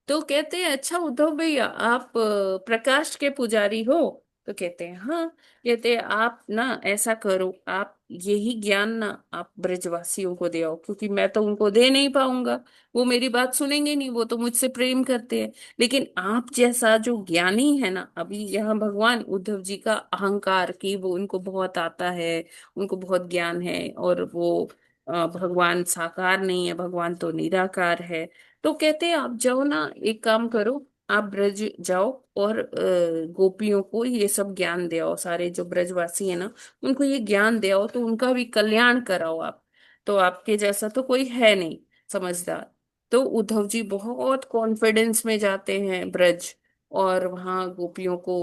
A: तो कहते हैं अच्छा उद्धव भैया, आप प्रकाश के पुजारी हो? तो कहते हैं हाँ। कहते हैं आप ना ऐसा करो, आप यही ज्ञान ना आप ब्रजवासियों को दे आओ, क्योंकि मैं तो उनको दे नहीं पाऊंगा, वो मेरी बात सुनेंगे नहीं, वो तो मुझसे प्रेम करते हैं। लेकिन आप जैसा जो ज्ञानी है ना, अभी यहाँ भगवान उद्धव जी का अहंकार कि वो उनको बहुत आता है, उनको बहुत ज्ञान है, और वो भगवान साकार नहीं है, भगवान तो निराकार है। तो कहते हैं आप जाओ ना, एक काम करो, आप ब्रज जाओ और गोपियों को ये सब ज्ञान दे आओ, सारे जो ब्रजवासी है ना उनको ये ज्ञान दे आओ, तो उनका भी कल्याण कराओ आप। तो आपके जैसा तो कोई है नहीं समझदार। तो उद्धव जी बहुत कॉन्फिडेंस में जाते हैं ब्रज, और वहां गोपियों को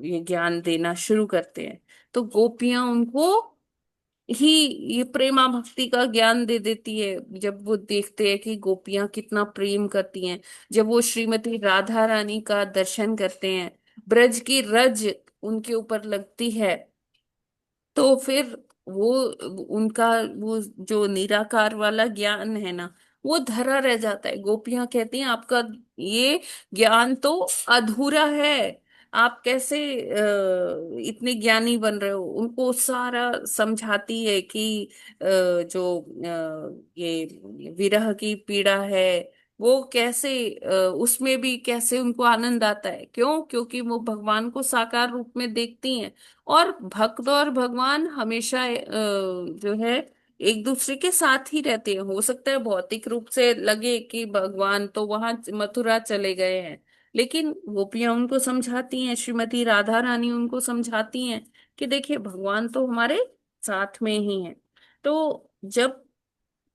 A: ये ज्ञान देना शुरू करते हैं। तो गोपियां उनको ही ये प्रेमा भक्ति का ज्ञान दे देती है। जब वो देखते हैं कि गोपियां कितना प्रेम करती हैं, जब वो श्रीमती राधा रानी का दर्शन करते हैं, ब्रज की रज उनके ऊपर लगती है, तो फिर वो उनका वो जो निराकार वाला ज्ञान है ना, वो धरा रह जाता है। गोपियां कहती हैं आपका ये ज्ञान तो अधूरा है, आप कैसे इतने ज्ञानी बन रहे हो? उनको सारा समझाती है कि जो ये विरह की पीड़ा है, वो कैसे उसमें भी कैसे उनको आनंद आता है। क्यों? क्योंकि वो भगवान को साकार रूप में देखती हैं। और भक्त और भगवान हमेशा जो है एक दूसरे के साथ ही रहते हैं। हो सकता है भौतिक रूप से लगे कि भगवान तो वहां मथुरा चले गए हैं, लेकिन गोपियां उनको समझाती हैं, श्रीमती राधा रानी उनको समझाती हैं कि देखिए भगवान तो हमारे साथ में ही है। तो जब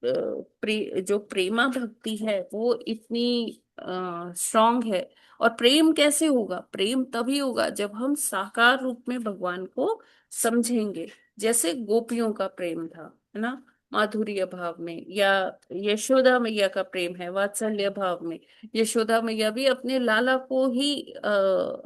A: जो प्रेमा भक्ति है वो इतनी स्ट्रांग है। और प्रेम कैसे होगा? प्रेम तभी होगा जब हम साकार रूप में भगवान को समझेंगे। जैसे गोपियों का प्रेम था, है ना, माधुर्य भाव में, या यशोदा मैया का प्रेम है वात्सल्य भाव में। यशोदा मैया भी अपने लाला को ही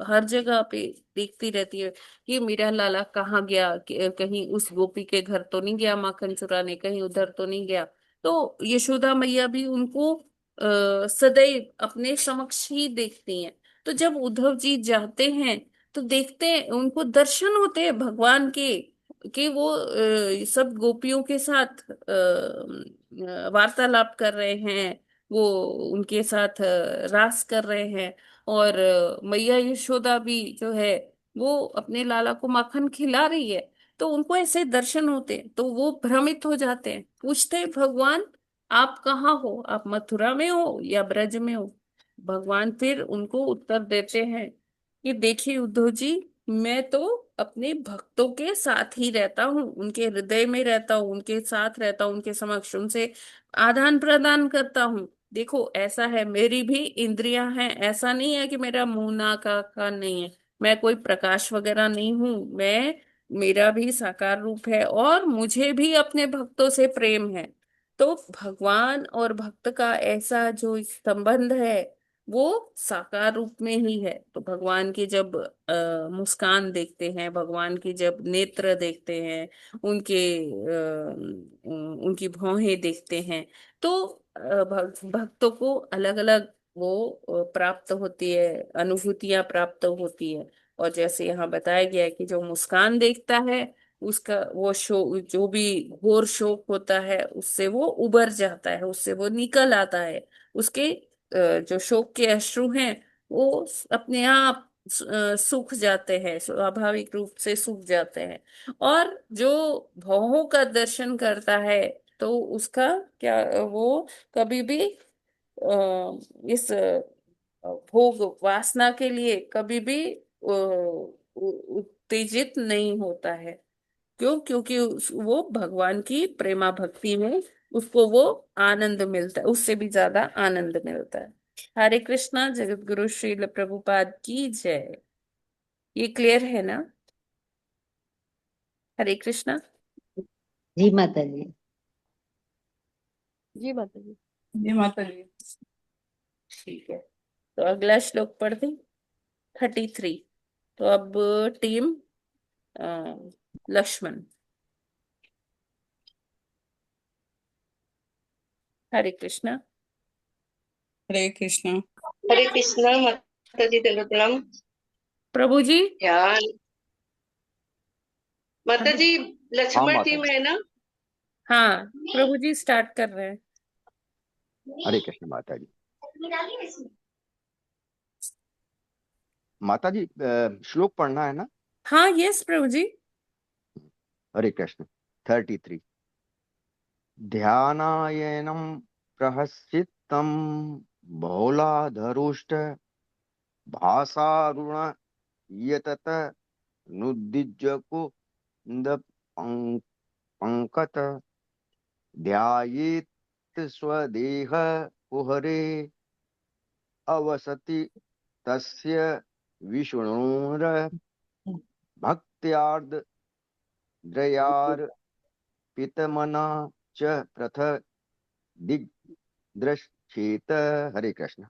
A: हर जगह पे देखती रहती है कि मेरा लाला कहाँ गया, कहीं उस गोपी के घर तो नहीं गया माखन चुराने, कहीं उधर तो नहीं गया। तो यशोदा मैया भी उनको सदैव अपने समक्ष ही देखती हैं। तो जब उद्धव जी जाते हैं तो देखते हैं, उनको दर्शन होते हैं भगवान के, कि वो सब गोपियों के साथ वार्तालाप कर रहे हैं, वो उनके साथ रास कर रहे हैं। और मैया यशोदा भी जो है वो अपने लाला को माखन खिला रही है। तो तो उनको ऐसे दर्शन होते हैं, तो वो भ्रमित हो जाते हैं, पूछते हैं भगवान आप कहाँ हो, आप मथुरा में हो या ब्रज में हो। भगवान फिर उनको उत्तर देते हैं कि देखिए उद्धव जी, मैं तो अपने भक्तों के साथ ही रहता हूँ, उनके हृदय में रहता हूँ, उनके साथ रहता हूँ, उनके समक्ष उनसे आदान प्रदान करता हूँ। देखो ऐसा है, मेरी भी इंद्रियां हैं, ऐसा नहीं है कि मेरा मुंह नाक कान नहीं है, मैं कोई प्रकाश वगैरह नहीं हूं, मैं मेरा भी साकार रूप है और मुझे भी अपने भक्तों से प्रेम है। तो भगवान और भक्त का ऐसा जो संबंध है वो साकार रूप में ही है। तो भगवान की जब मुस्कान देखते हैं, भगवान की जब नेत्र देखते हैं, उनके उनकी भौहें देखते हैं, तो भक्तों को अलग अलग वो प्राप्त होती है, अनुभूतियां प्राप्त होती है। और जैसे यहाँ बताया गया है कि जो मुस्कान देखता है उसका वो शोक, जो भी घोर शोक होता है उससे वो उबर जाता है, उससे वो निकल आता है। उसके जो शोक के अश्रु हैं वो अपने आप सूख जाते हैं, स्वाभाविक रूप से सूख जाते हैं। और जो भवों का दर्शन करता है तो उसका क्या, वो कभी भी इस भोग वासना के लिए कभी भी उत्तेजित नहीं होता है। क्यों? क्योंकि वो भगवान की प्रेमा भक्ति में उसको वो आनंद मिलता है, उससे भी ज्यादा आनंद मिलता है। हरे कृष्णा। जगत गुरु श्रील प्रभुपाद की जय। ये क्लियर है ना? हरे कृष्णा।
I: जी माता जी।
B: जी माता जी।
C: जी माता जी।
A: ठीक है, तो अगला श्लोक पढ़ते 33। तो अब टीम लक्ष्मण। हरे कृष्णा।
C: हरे कृष्णा।
D: हरे कृष्णा माता जी दंडवत प्रणाम।
A: प्रभु जी।
D: ध्यान माता जी,
F: हाँ
D: लक्ष्मण
F: माता
D: टीम
F: जी।
D: है ना?
A: हाँ प्रभु जी स्टार्ट कर रहे हैं।
F: हरे कृष्ण माता जी। माता जी श्लोक पढ़ना है ना?
A: हाँ यस प्रभु जी।
F: हरे कृष्ण। 33। ध्यानायनम प्रहसितम बहुलाधरुष्ट भासारुण यतत नुद्दिज्य कुंद पंकत ध्यायेत् स्वदेह कुहरे अवसति तस्य विष्णुर भक्त्यार्द्रयार्पितमना च प्रथ दिग्दृश्येत। हरे कृष्ण।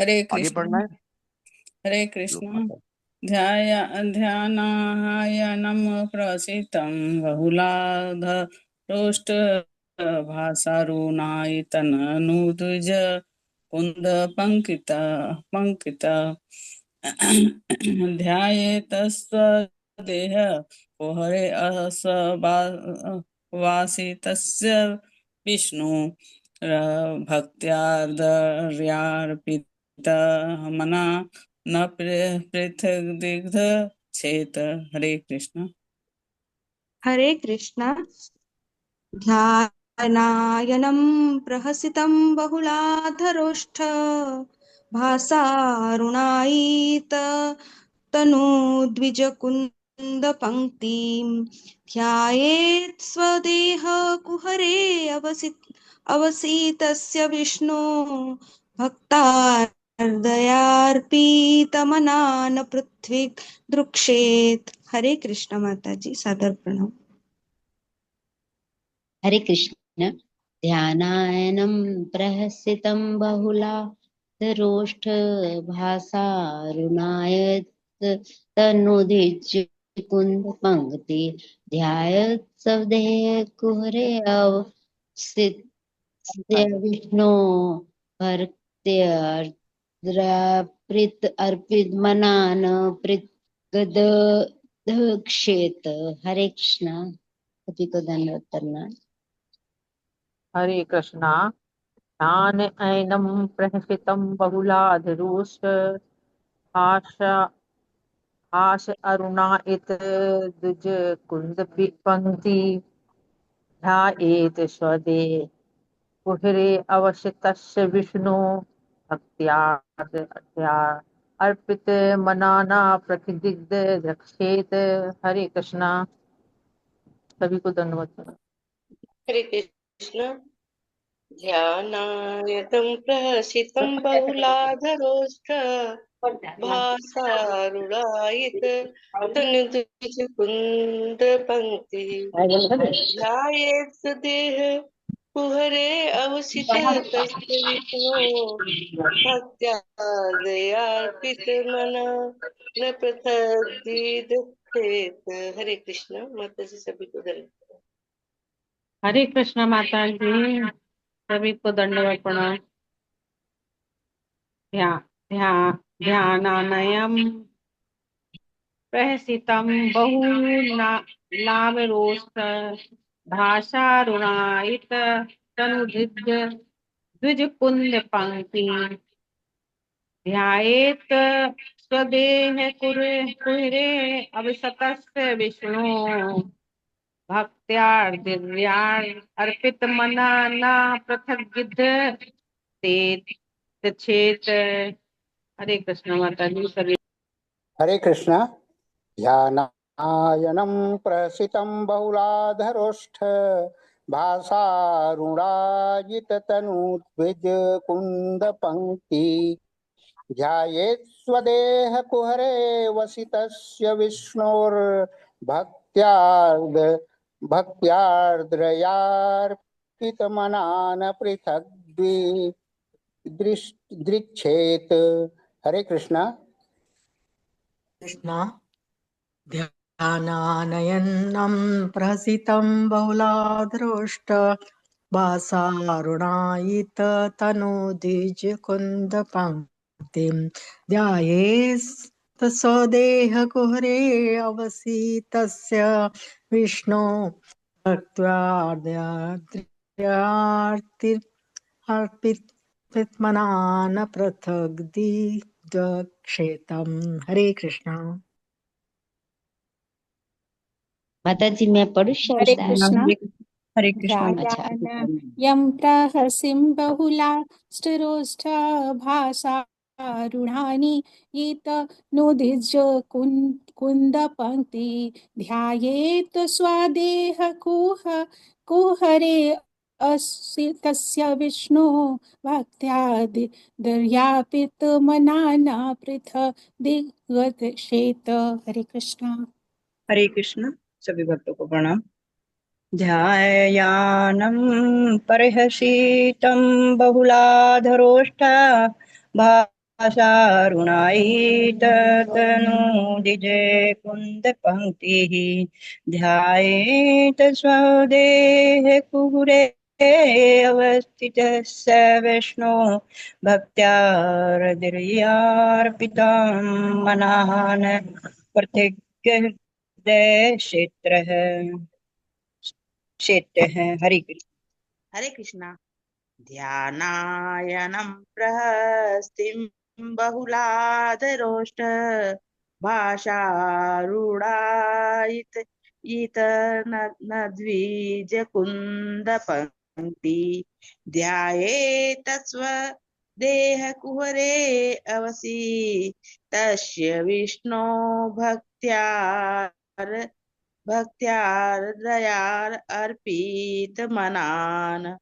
C: हरे
F: आगे पढ़ना
C: कृष्ण।
F: है
C: हरे
F: श्लोक
C: कृष्ण।
F: माता।
C: ध्यानायनम प्रसितं बहुलाधरोष्ट भासारुणायतननुद्विज कुन्द पंकित ध्यायेतस्वदेह कुहरे वासितस्य विष्णु भक्त्यार्द्रयार्पितमना न पृथक दिग्ध चेत। हरे कृष्ण।
E: हरे कृष्णा। ध्यानायनं प्रहसितं बहुलाधरोष्ठ भासारुणायित तनूद्विजकुन्दपङ्क्तिं ध्यायेत् स्वदेह कुहरे अवसितस्य विष्णो भक्तार्दयार्पितमनान पृथ्वी द्रुक्षेत्। हरे कृष्ण माता जी, सादर प्रणाम।
I: हरे कृष्ण। ध्यानायनं प्रहसितं बहुलाधरोष्ठ भासारुणायत तनुधिज कुंद पंक्ति ध्यायत् सवदेह कुहरे अवसित्य विष्णु भक्त्यार्द्राप्रित अर्पित मनान प्रगदक्षेत। हरे कृष्णा। सभी को धन्यवाद करना।
K: हरे कृष्णा। ध्यानैनं प्रहसितं बहुलाधरुष्ट भाषा आश अरुणायित द्विज कुंद पंक्ति ध्यायेत स्वदे कुहरे अवसितस्य विष्णु भक्त्या अर्पित मनाना प्रतिदिग्ध रक्षेत। हरे कृष्णा। सभी को धन्यवाद।
P: हरे कृष्ण। ध्यानायतं प्रहसितं बहुलाधरोष्ठ भासारुणायित तनुद्विज कुन्द पंक्ति ध्यायेत् सुदेह कुहरे अवसितः तस्य विष्णो भक्त्या दयार्पितमना न पृथग्विदक्षेत। हरे कृष्ण। माता जी सभी को धन्यवाद।
K: हरे कृष्णा माता जी, सभी को दंडवत प्रणाम। ध्यानानयम प्रहसितम बहुलावरोष्ठ भाषारुणायित तनुद्विज द्विज कुंद पंक्ति ध्यायेत स्वदेह कुहरे अविसतस्य विष्णु भक्त्यार्दिर्यार् अर्पित मना न पृथक गिद्ध चेत। हरे कृष्ण माता जी सभी।
Q: हरे कृष्णा। ध्यानायनं प्रसितं बहुलाधरोष्ठ भासारुणायिततनुद्विज कुन्द पंक्ति ध्यायेत् स्वदेह कुहरे वसितस्य भक्त्यार्द्रयार्पितमनान पृथग् दृच्छेत। हरे कृष्णा।
R: कृष्णा। ध्यानानयनं प्रहसितं बहुलाधरोष्ठ भासारुणायित तनुद्विज कुन्द पंक्तिं ध्यायेत् स्वदेह कुहरे अवसितस्य विष्णो भक्त्यार्पितमनान पृथग् दिग्क्षेत्रम्। हरे कृष्णा।
I: माता जी मैं पढ़ू
S: हरे
I: शब्द?
S: कृष्णा।
T: हरे कृष्णा।
I: अच्छा।
S: ध्यान यं प्रहसिं बहुलाष्टरोष्ठ भाषारुणानि येत नोदिज कुन्द पंक्ति ध्यायेत स्वादेह कुहरे तस्य विष्णु भक्त्या दर्यापित मनाना पृथक दिग्गक्षेत। हरे कृष्णा।
T: हरे कृष्ण। सभी भक्तों को प्रणाम। ध्यायानं परहसितं बहुलाधरोष्ठ भाषारुणायित तनुद्विज कुन्द पंक्तिः ध्यायेत् स्वदेह कुहरे अवस्थितस्य विष्णो भक्त्यार्द्रयार्पितं मनान क्षेत्र है। हरे कृष्ण।
U: हरे कृष्णा। ध्यानायनं प्रहस्तिं बहुलाधरोष्ठ भाषारूढायित न द्विज कुन्द पंक्ति ध्यायेत देह कुहरे अवसि तस्य विष्णो भक्त्यार्द्रयार् अर्पित मनान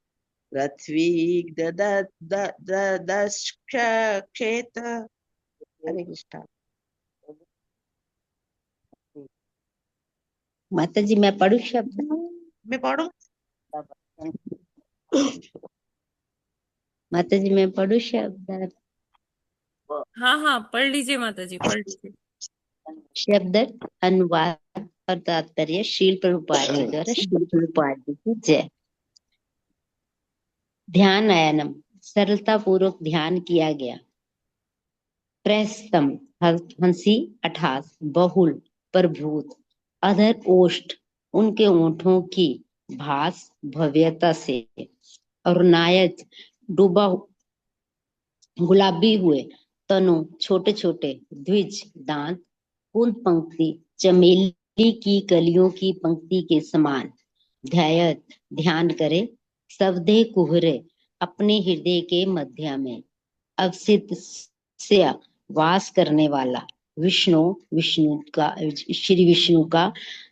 U: पृथ्वी ददक्षेत। हरे कृष्णा।
I: माता जी मैं पढ़ू शब्द?
U: मैं पढ़ू?
I: माता जी मैं पढ़ू शब्द?
A: हाँ हाँ, पढ़ लीजिए माता जी, पढ़ लीजिए।
I: शब्द अनुवाद और तात्पर्य श्रील प्रभुपाद जी द्वारा श्रील प्रभुपाद जी की जय। ध्यान आयनम सरलता पूर्वक ध्यान किया गया। प्रस्तम हंसी अठास बहुल प्रभूत अधर ओष्ठ उनके ओंठों की भास भव्यता से और नायक डूबा गुलाबी हुए तनु छोटे छोटे द्विज दांत कुंद पंक्ति चमेली की कलियों की पंक्ति के समान ध्यान करे। सवदे कुहरे अपने हृदय के मध्य में अवसित से वास करने वाला विष्णु का श्री विष्णु का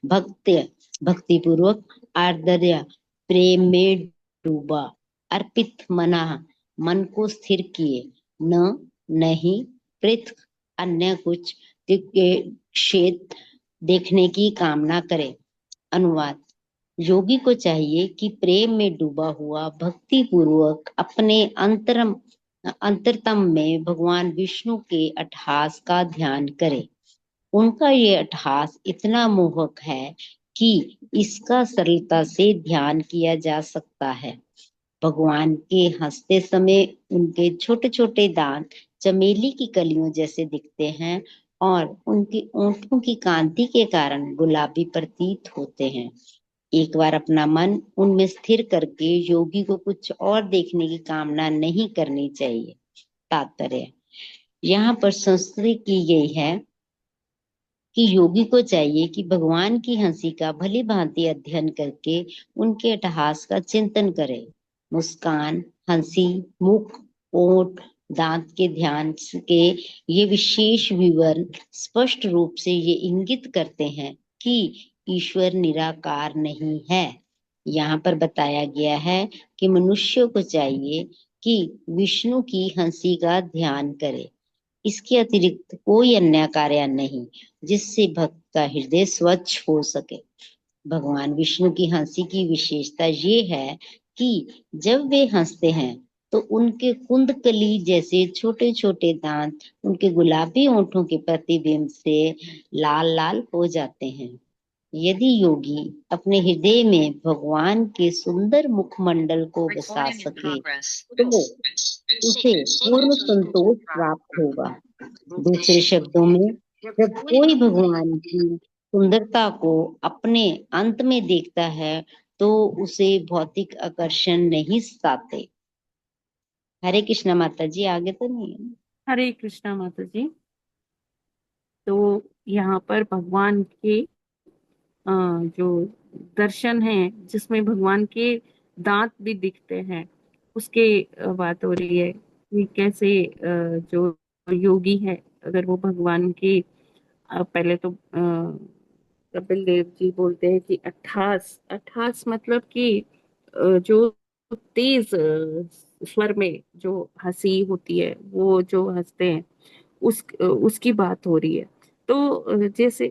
I: भक्ति पूर्वक आर्द्र प्रेम में डूबा अर्पित मन को स्थिर किए नहीं पृथक अन्य कुछ क्षेत्र देखने की कामना करे। अनुवाद। योगी को चाहिए कि प्रेम में डूबा हुआ भक्ति पूर्वक अपने अंतरतम में भगवान विष्णु के अट्ठास का ध्यान करे। उनका ये अट्ठास इतना मोहक है कि इसका सरलता से ध्यान किया जा सकता है। भगवान के हंसते समय उनके छोटे छोटे दांत चमेली की कलियों जैसे दिखते हैं और उनकी ओंठों की कांति के कारण गुलाबी प्रतीत होते हैं। एक बार अपना मन उनमें स्थिर करके योगी को कुछ और देखने की कामना नहीं करनी चाहिए। तात्पर्य। यहाँ पर संस्तुति की गई है कि योगी को चाहिए कि भगवान की हंसी का भली भांति अध्ययन करके उनके अट्ठहास का चिंतन करे। मुस्कान, हंसी, मुख, ओठ, दांत के ध्यान के ये विशेष विवरण स्पष्ट रूप से ये इंगित करते हैं कि ईश्वर निराकार नहीं है। यहाँ पर बताया गया है कि मनुष्य को चाहिए कि विष्णु की हंसी का ध्यान करे। इसके अतिरिक्त कोई अन्य कार्य नहीं जिससे भक्त का हृदय स्वच्छ हो सके। भगवान विष्णु की हंसी की विशेषता ये है कि जब वे हंसते हैं तो उनके कुंदकली जैसे छोटे छोटे दांत उनके गुलाबी होंठों के प्रतिबिंब से लाल लाल हो जाते हैं। यदि योगी अपने हृदय में भगवान के सुंदर मुखमंडल को बसा सके तो उसे पूर्ण संतोष प्राप्त होगा। दूसरे शब्दों में, जब कोई भगवान की सुंदरता को अपने अंत में देखता है तो उसे भौतिक आकर्षण नहीं सताते। हरे कृष्णा माता जी, आगे तो नहीं है?
A: हरे कृष्णा माता जी। तो यहाँ पर भगवान के जो दर्शन है जिसमें भगवान के दांत भी दिखते हैं उसके बात हो रही है कि कैसे जो योगी है अगर वो भगवान के पहले तो कपिल देव जी बोलते हैं कि अट्ठास अट्ठास मतलब कि जो तेज स्वर में जो हंसी होती है वो जो हंसते हैं उसकी बात हो रही है। तो जैसे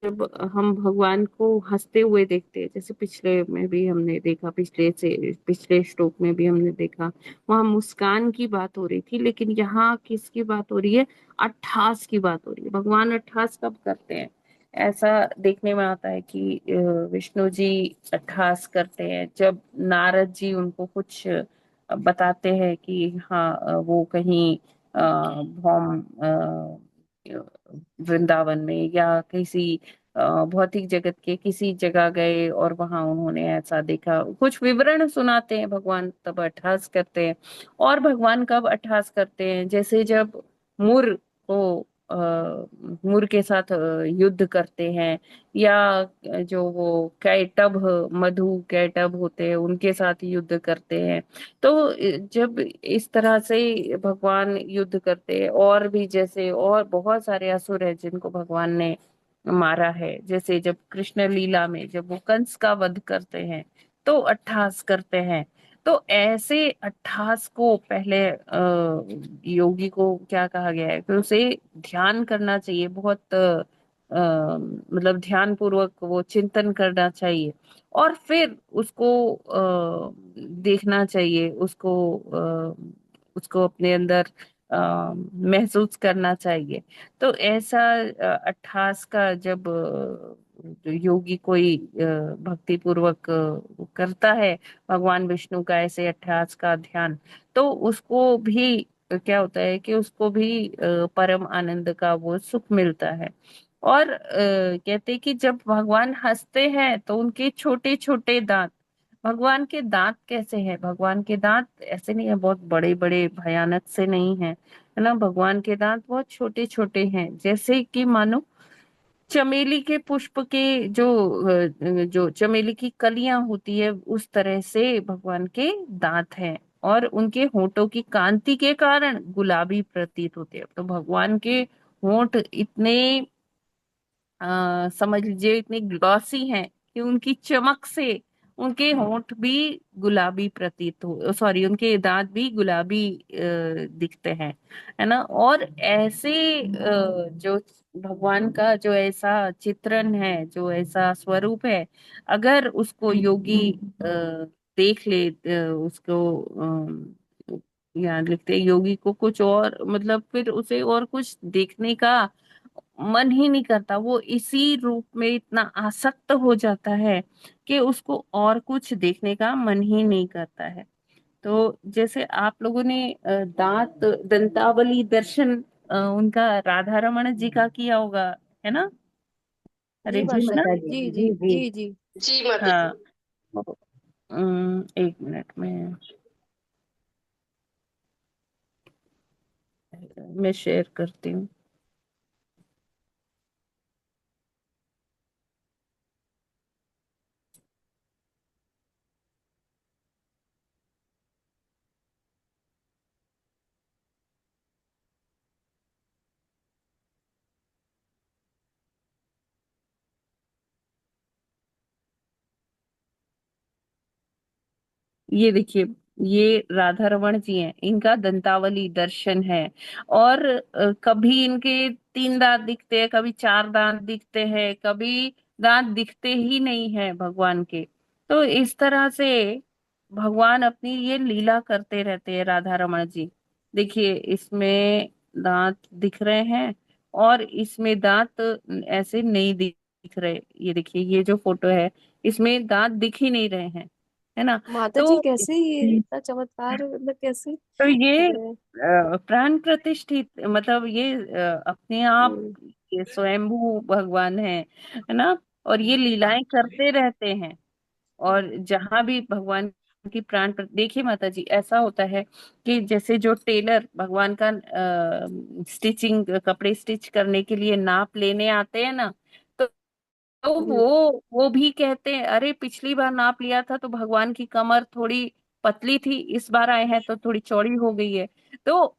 A: जब हम भगवान को हंसते हुए देखते हैं जैसे पिछले में भी हमने देखा पिछले श्लोक में भी हमने देखा वहां मुस्कान की बात हो रही थी, लेकिन यहाँ किसकी बात हो रही है? अट्ठास की बात हो रही है। भगवान अट्ठास कब करते हैं? ऐसा देखने में आता है कि विष्णु जी अट्ठास करते हैं जब नारद जी उनको कुछ बताते हैं कि हाँ वो कहीं भौम वृंदावन में या किसी भौतिक जगत के किसी जगह गए और वहां उन्होंने ऐसा देखा, कुछ विवरण सुनाते हैं भगवान, तब अट्ठास करते हैं। और भगवान कब अट्ठास करते हैं? जैसे जब मुर को मुर के साथ युद्ध करते हैं या जो वो कैटभ मधु कैटभ होते हैं उनके साथ युद्ध करते हैं। तो जब इस तरह से भगवान युद्ध करते हैं और भी जैसे और बहुत सारे असुर हैं जिनको भगवान ने मारा है, जैसे जब कृष्ण लीला में जब वो कंस का वध करते हैं तो अट्ठास करते हैं। तो ऐसे अट्ठास को पहले योगी को क्या कहा गया है कि उसे ध्यान करना चाहिए, बहुत मतलब ध्यान पूर्वक वो चिंतन करना चाहिए और फिर उसको देखना चाहिए, उसको अपने अंदर महसूस करना चाहिए। तो ऐसा अट्ठास का जब योगी कोई भक्ति पूर्वक करता है भगवान विष्णु का ऐसे अट्ठास का ध्यान, तो उसको भी क्या होता है कि उसको भी परम आनंद का वो सुख मिलता है। और कहते हैं कि जब भगवान हंसते हैं तो उनके छोटे छोटे दांत भगवान के दांत कैसे हैं? भगवान के दांत ऐसे नहीं है, बहुत बड़े बड़े भयानक से नहीं है, है ना। भगवान के दांत बहुत छोटे छोटे हैं, जैसे कि मानो चमेली के पुष्प के जो चमेली की कलियां होती है, उस तरह से भगवान के दांत हैं। और उनके होठों की कांति के कारण गुलाबी प्रतीत होते हैं। तो भगवान के होठ इतने समझ लीजिए इतने ग्लॉसी हैं कि उनकी चमक से उनके होंठ भी गुलाबी प्रतीत हो, सॉरी, उनके दांत भी गुलाबी दिखते हैं, है ना। और ऐसे जो भगवान का जो ऐसा चित्रण है, जो ऐसा स्वरूप है, अगर उसको योगी देख ले, उसको यहाँ लिखते हैं, योगी को कुछ और मतलब फिर उसे और कुछ देखने का मन ही नहीं करता। वो इसी रूप में इतना आसक्त हो जाता है कि उसको और कुछ देखने का मन ही नहीं करता है। तो जैसे आप लोगों ने दंतावली दर्शन उनका राधा रमण जी का किया होगा, है ना। हरे
N: जी
I: जी
N: माता
A: कृष्णा।
I: माता
N: जी
I: जी,
N: जी जी
I: जी जी।
N: जी जी।
P: जी माता जी।
A: हाँ। 1 मिनट में मैं शेयर करती हूँ। ये देखिए, ये राधा रमण जी हैं, इनका दंतावली दर्शन है। और कभी इनके 3 दांत दिखते हैं, कभी 4 दांत दिखते हैं, कभी दांत दिखते ही नहीं है भगवान के। तो इस तरह से भगवान अपनी ये लीला करते रहते हैं, राधा रमण जी। देखिए, इसमें दांत दिख रहे हैं और इसमें दांत ऐसे नहीं दिख रहे। ये देखिए, ये जो फोटो है, इसमें दांत दिख ही नहीं रहे हैं, है ना।
N: माता जी
A: तो
N: कैसे ये इतना चमत्कार मतलब कैसे
A: तो ये
N: कर रहे हैं?
A: प्राण प्रतिष्ठित, मतलब ये अपने आप
N: हम्म,
A: ये स्वयंभू भगवान है ना। और ये लीलाएं करते रहते हैं। और जहां भी भगवान की देखिए माता जी, ऐसा होता है कि जैसे जो टेलर भगवान का स्टिचिंग कपड़े स्टिच करने के लिए नाप लेने आते हैं ना, तो
N: हम्म।
A: वो भी कहते हैं, अरे पिछली बार नाप लिया था तो भगवान की कमर थोड़ी पतली थी, इस बार आए हैं तो थोड़ी चौड़ी हो गई है। तो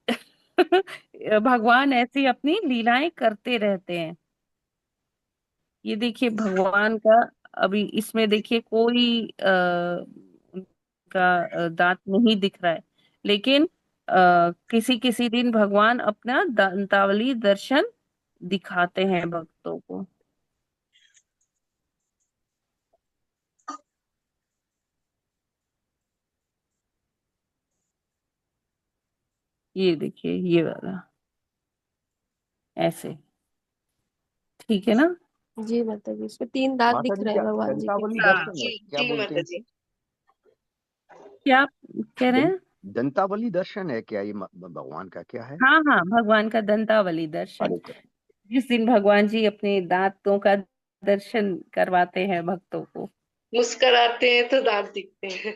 A: भगवान ऐसी अपनी लीलाएं करते रहते हैं। ये देखिए भगवान का, अभी इसमें देखिए कोई उनका दांत नहीं दिख रहा है, लेकिन किसी किसी दिन भगवान अपना दंतावली दर्शन दिखाते हैं भक्तों को। ये देखिए, ये वाला ऐसे, ठीक है ना।
N: जी माता जी, इसमें 3 दांत
F: माता
N: दिख
F: जी
N: रहे हैं
F: क्या
N: भगवान जी के।
F: दंतावली
P: हाँ
F: दर्शन है,
P: जी
F: क्या
P: जी
F: बोलते
P: माता
F: हैं?
P: जी।
A: क्या आप कह रहे हैं?
F: दंतावली दर्शन है क्या ये? भगवान का क्या है?
A: हाँ हाँ, भगवान का दंतावली दर्शन,
F: अरे
A: जिस दिन भगवान जी अपने दांतों का दर्शन करवाते हैं भक्तों को।
P: मुस्कुराते हैं तो दांत दिखते हैं।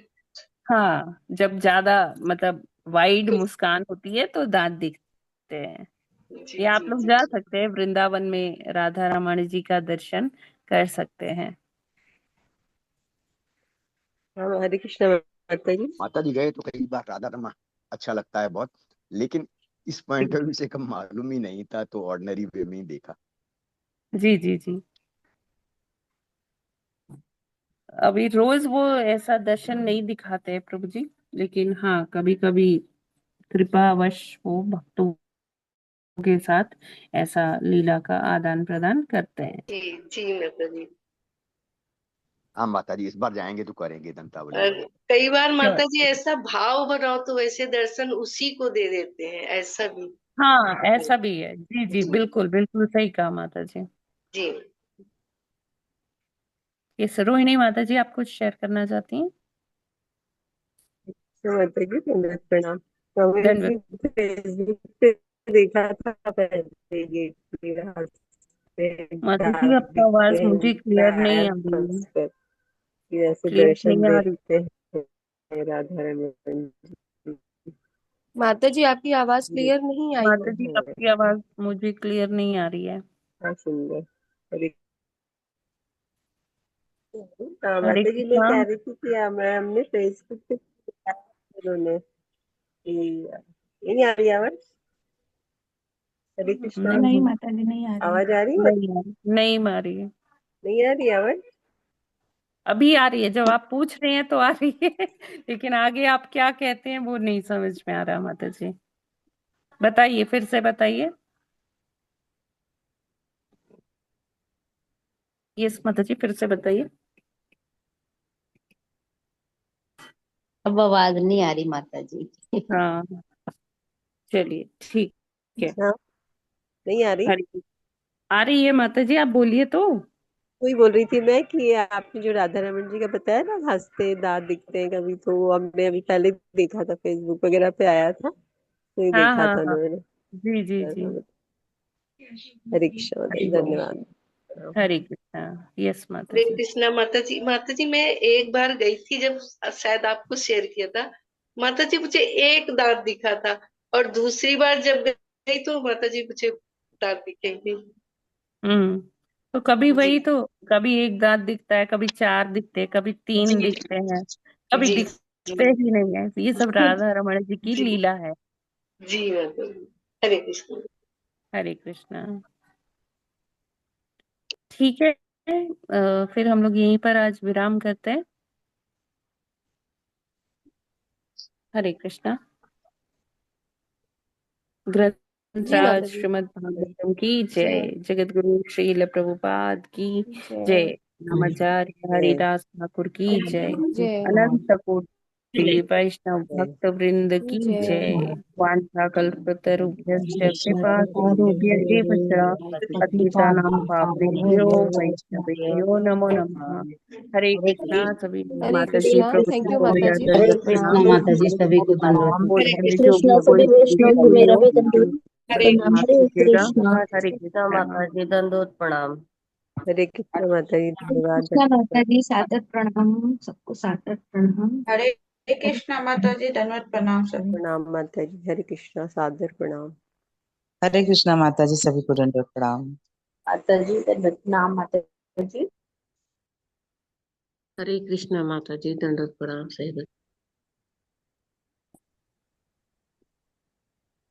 A: हाँ, जब ज्यादा मतलब वाइड मुस्कान होती है तो दांत दिखते हैं।
P: जी
A: ये आप
P: जी
A: लोग
P: जी
A: जा
P: जी।
A: सकते हैं वृंदावन में, राधा रमण जी का दर्शन कर सकते हैं।
D: हाँ हरे कृष्णा माता जी।
F: माता जी गए तो कई बार राधा रमा अच्छा लगता है बहुत, लेकिन इस पॉइंट ऑफ व्यू से कम मालूम ही नहीं था, तो ऑर्डिनरी वे में ही देखा।
A: जी जी जी। अभी रोज वो ऐसा दर्शन नहीं दिखाते हैं प्रभु जी, लेकिन हाँ कभी कभी कृपावश वो भक्तों के साथ ऐसा लीला का आदान प्रदान करते हैं।
P: जी जी माता जी।
F: हाँ माता जी, इस बार जाएंगे तो करेंगे दंतावली
P: और
F: बढ़िया।
P: कई बार
A: Sure.
P: माता जी ऐसा भाव बनाओ तो वैसे दर्शन उसी को दे देते हैं, ऐसा भी।
A: हाँ, ऐसा भी है। जी जी,
P: जी
A: बिल्कुल बिल्कुल सही कहा माता जी।
P: जी।
A: ये रोहिणी माता जी, आप कुछ शेयर करना चाहती हैं?
D: तो माता जी दंडवत प्रणाम। तो
A: धन्यवाद।
D: मैंने फेसबुक पे देखा था पहले ये मेरा
A: माता जी,
D: हस्बैंड
A: आपका आवाज मुझे क्लियर
D: का
A: नहीं
D: ऐप
A: आ रही है।
D: फंस कर। जैसे
A: क्लियर
D: दर्शन
A: नहीं आ रही?
D: देते हैं राधा रमन जी।
N: माता जी आपकी आवाज क्लियर नहीं आई
A: माता जी
N: मुझे।
A: आपकी आवाज मुझे क्लियर नहीं आ रही है।
D: हाँ सुंदर। हरे
A: हरे
D: माता जी मैं
A: कृष्णा।
D: कह रही थी कि हमने फेसबुक पे किया उन्होंने कि नहीं आ रही आवाज। हरे कृष्णा।
G: नहीं
A: नहीं,
G: माता जी नहीं आ रही है।
D: आवाज आ रही है।
A: नहीं आ रही, नहीं आ रही है।
D: नहीं आ रही आवाज।
A: अभी आ रही है, जब आप पूछ रहे हैं तो आ रही है लेकिन आगे आप क्या कहते हैं वो नहीं समझ में आ रहा माता जी। बताइए, फिर से बताइए। यस माता जी, फिर से बताइए।
I: अब आवाज नहीं आ रही माता जी।
A: हाँ, चलिए ठीक है।
D: हाँ नहीं आ रही।
A: हरी आ रही है माता जी, आप बोलिए तो।
D: वही बोल रही थी मैं कि आपने जो राधा रमन जी का बताया ना, हंसते दांत दिखते हैं कभी, तो वो हमने अभी पहले देखा था, फेसबुक वगैरह पे आया था तो ये
A: हाँ
D: देखा
A: हाँ
D: था
A: हाँ,
D: उन्होंने।
A: जी जी जी।
D: हरे कृष्ण माता जी,
A: हरी बोल।
D: धन्यवाद।
A: हरे कृष्णा। यस माता
P: हरे
A: जी।
P: कृष्णा माता जी। माता जी मैं एक बार गई थी, जब शायद आपको शेयर किया था माता जी, मुझे एक दांत दिखा था। और दूसरी बार जब गई तो माता जी मुझे दांत दिखे नहीं।
A: हम्म। तो कभी
P: जी
A: वही तो, कभी एक दांत दिखता है, कभी चार दिखते हैं, कभी तीन
P: जी
A: दिखते हैं, कभी
P: जी
A: दिखते ही नहीं है। ये सब राधा रमण जी की
P: जी
A: लीला है।
P: जी माता जी। हरे कृष्ण।
A: हरे कृष्णा। ठीक है। फिर हम लोग यहीं पर आज विराम करते हैं। हरे कृष्णा।
N: जी
A: ग्रंथराज
N: माता जी।
A: श्रीमद् भागवतम की जय।
N: जय
A: जगत गुरु श्रील प्रभुपाद की जय।
N: जय
A: नामाचार्य
D: जय
A: हरिदास ठाकुर की जय।
N: जय
A: अनंत कोटि वैष्णव
D: जय।
A: भक्त वृंद की
N: जय।
A: जय। वाञ्छाकल्पतरुभ्यश्च कृपा सिन्धुभ्यः च पतितानां पावनेभ्यो वैष्णवेभ्यो नमो नमः। हरे कृष्णा। सभी
N: हरे
A: माता जी
N: कृष्णा।
A: प्रभु
N: थैंक
A: जी
N: यू
A: को
N: माता जी,
I: हरे
A: दंडवत
N: दंडवत
I: कृष्णा
N: प्रणाम।
A: प्रणाम।
I: माता जी, सभी को दंडवत
A: हम
P: हरे
A: बोलते
I: प्रणाम।
A: हुए
P: कृष्ण।
A: जो भी हमको
P: सभी
A: स्पीच
P: को
A: हुई हो
P: हरे
A: माफ
I: हरे
A: कीजिएगा।
I: कृष्णा।
A: हरे
L: कृष्णा
A: कृष्णा।
L: माता जी, दंडोत प्रणाम।
D: हरे कृष्ण माता जी, धन्यवाद।
G: कृष्णा माता जी, सादर प्रणाम सबको, सादर प्रणाम।
U: हरे कृष्णा माता जी, धन्यवाद प्रणाम सभी।
D: प्रणाम माता जी, हरे कृष्णा, सादर प्रणाम।
U: हरे कृष्णा माता जी, सभी को दंडवत प्रणाम।
L: माता जी, दंडोत प्रणाम माता जी।
I: हरे कृष्णा माता जी, दंडवत प्रणाम सही।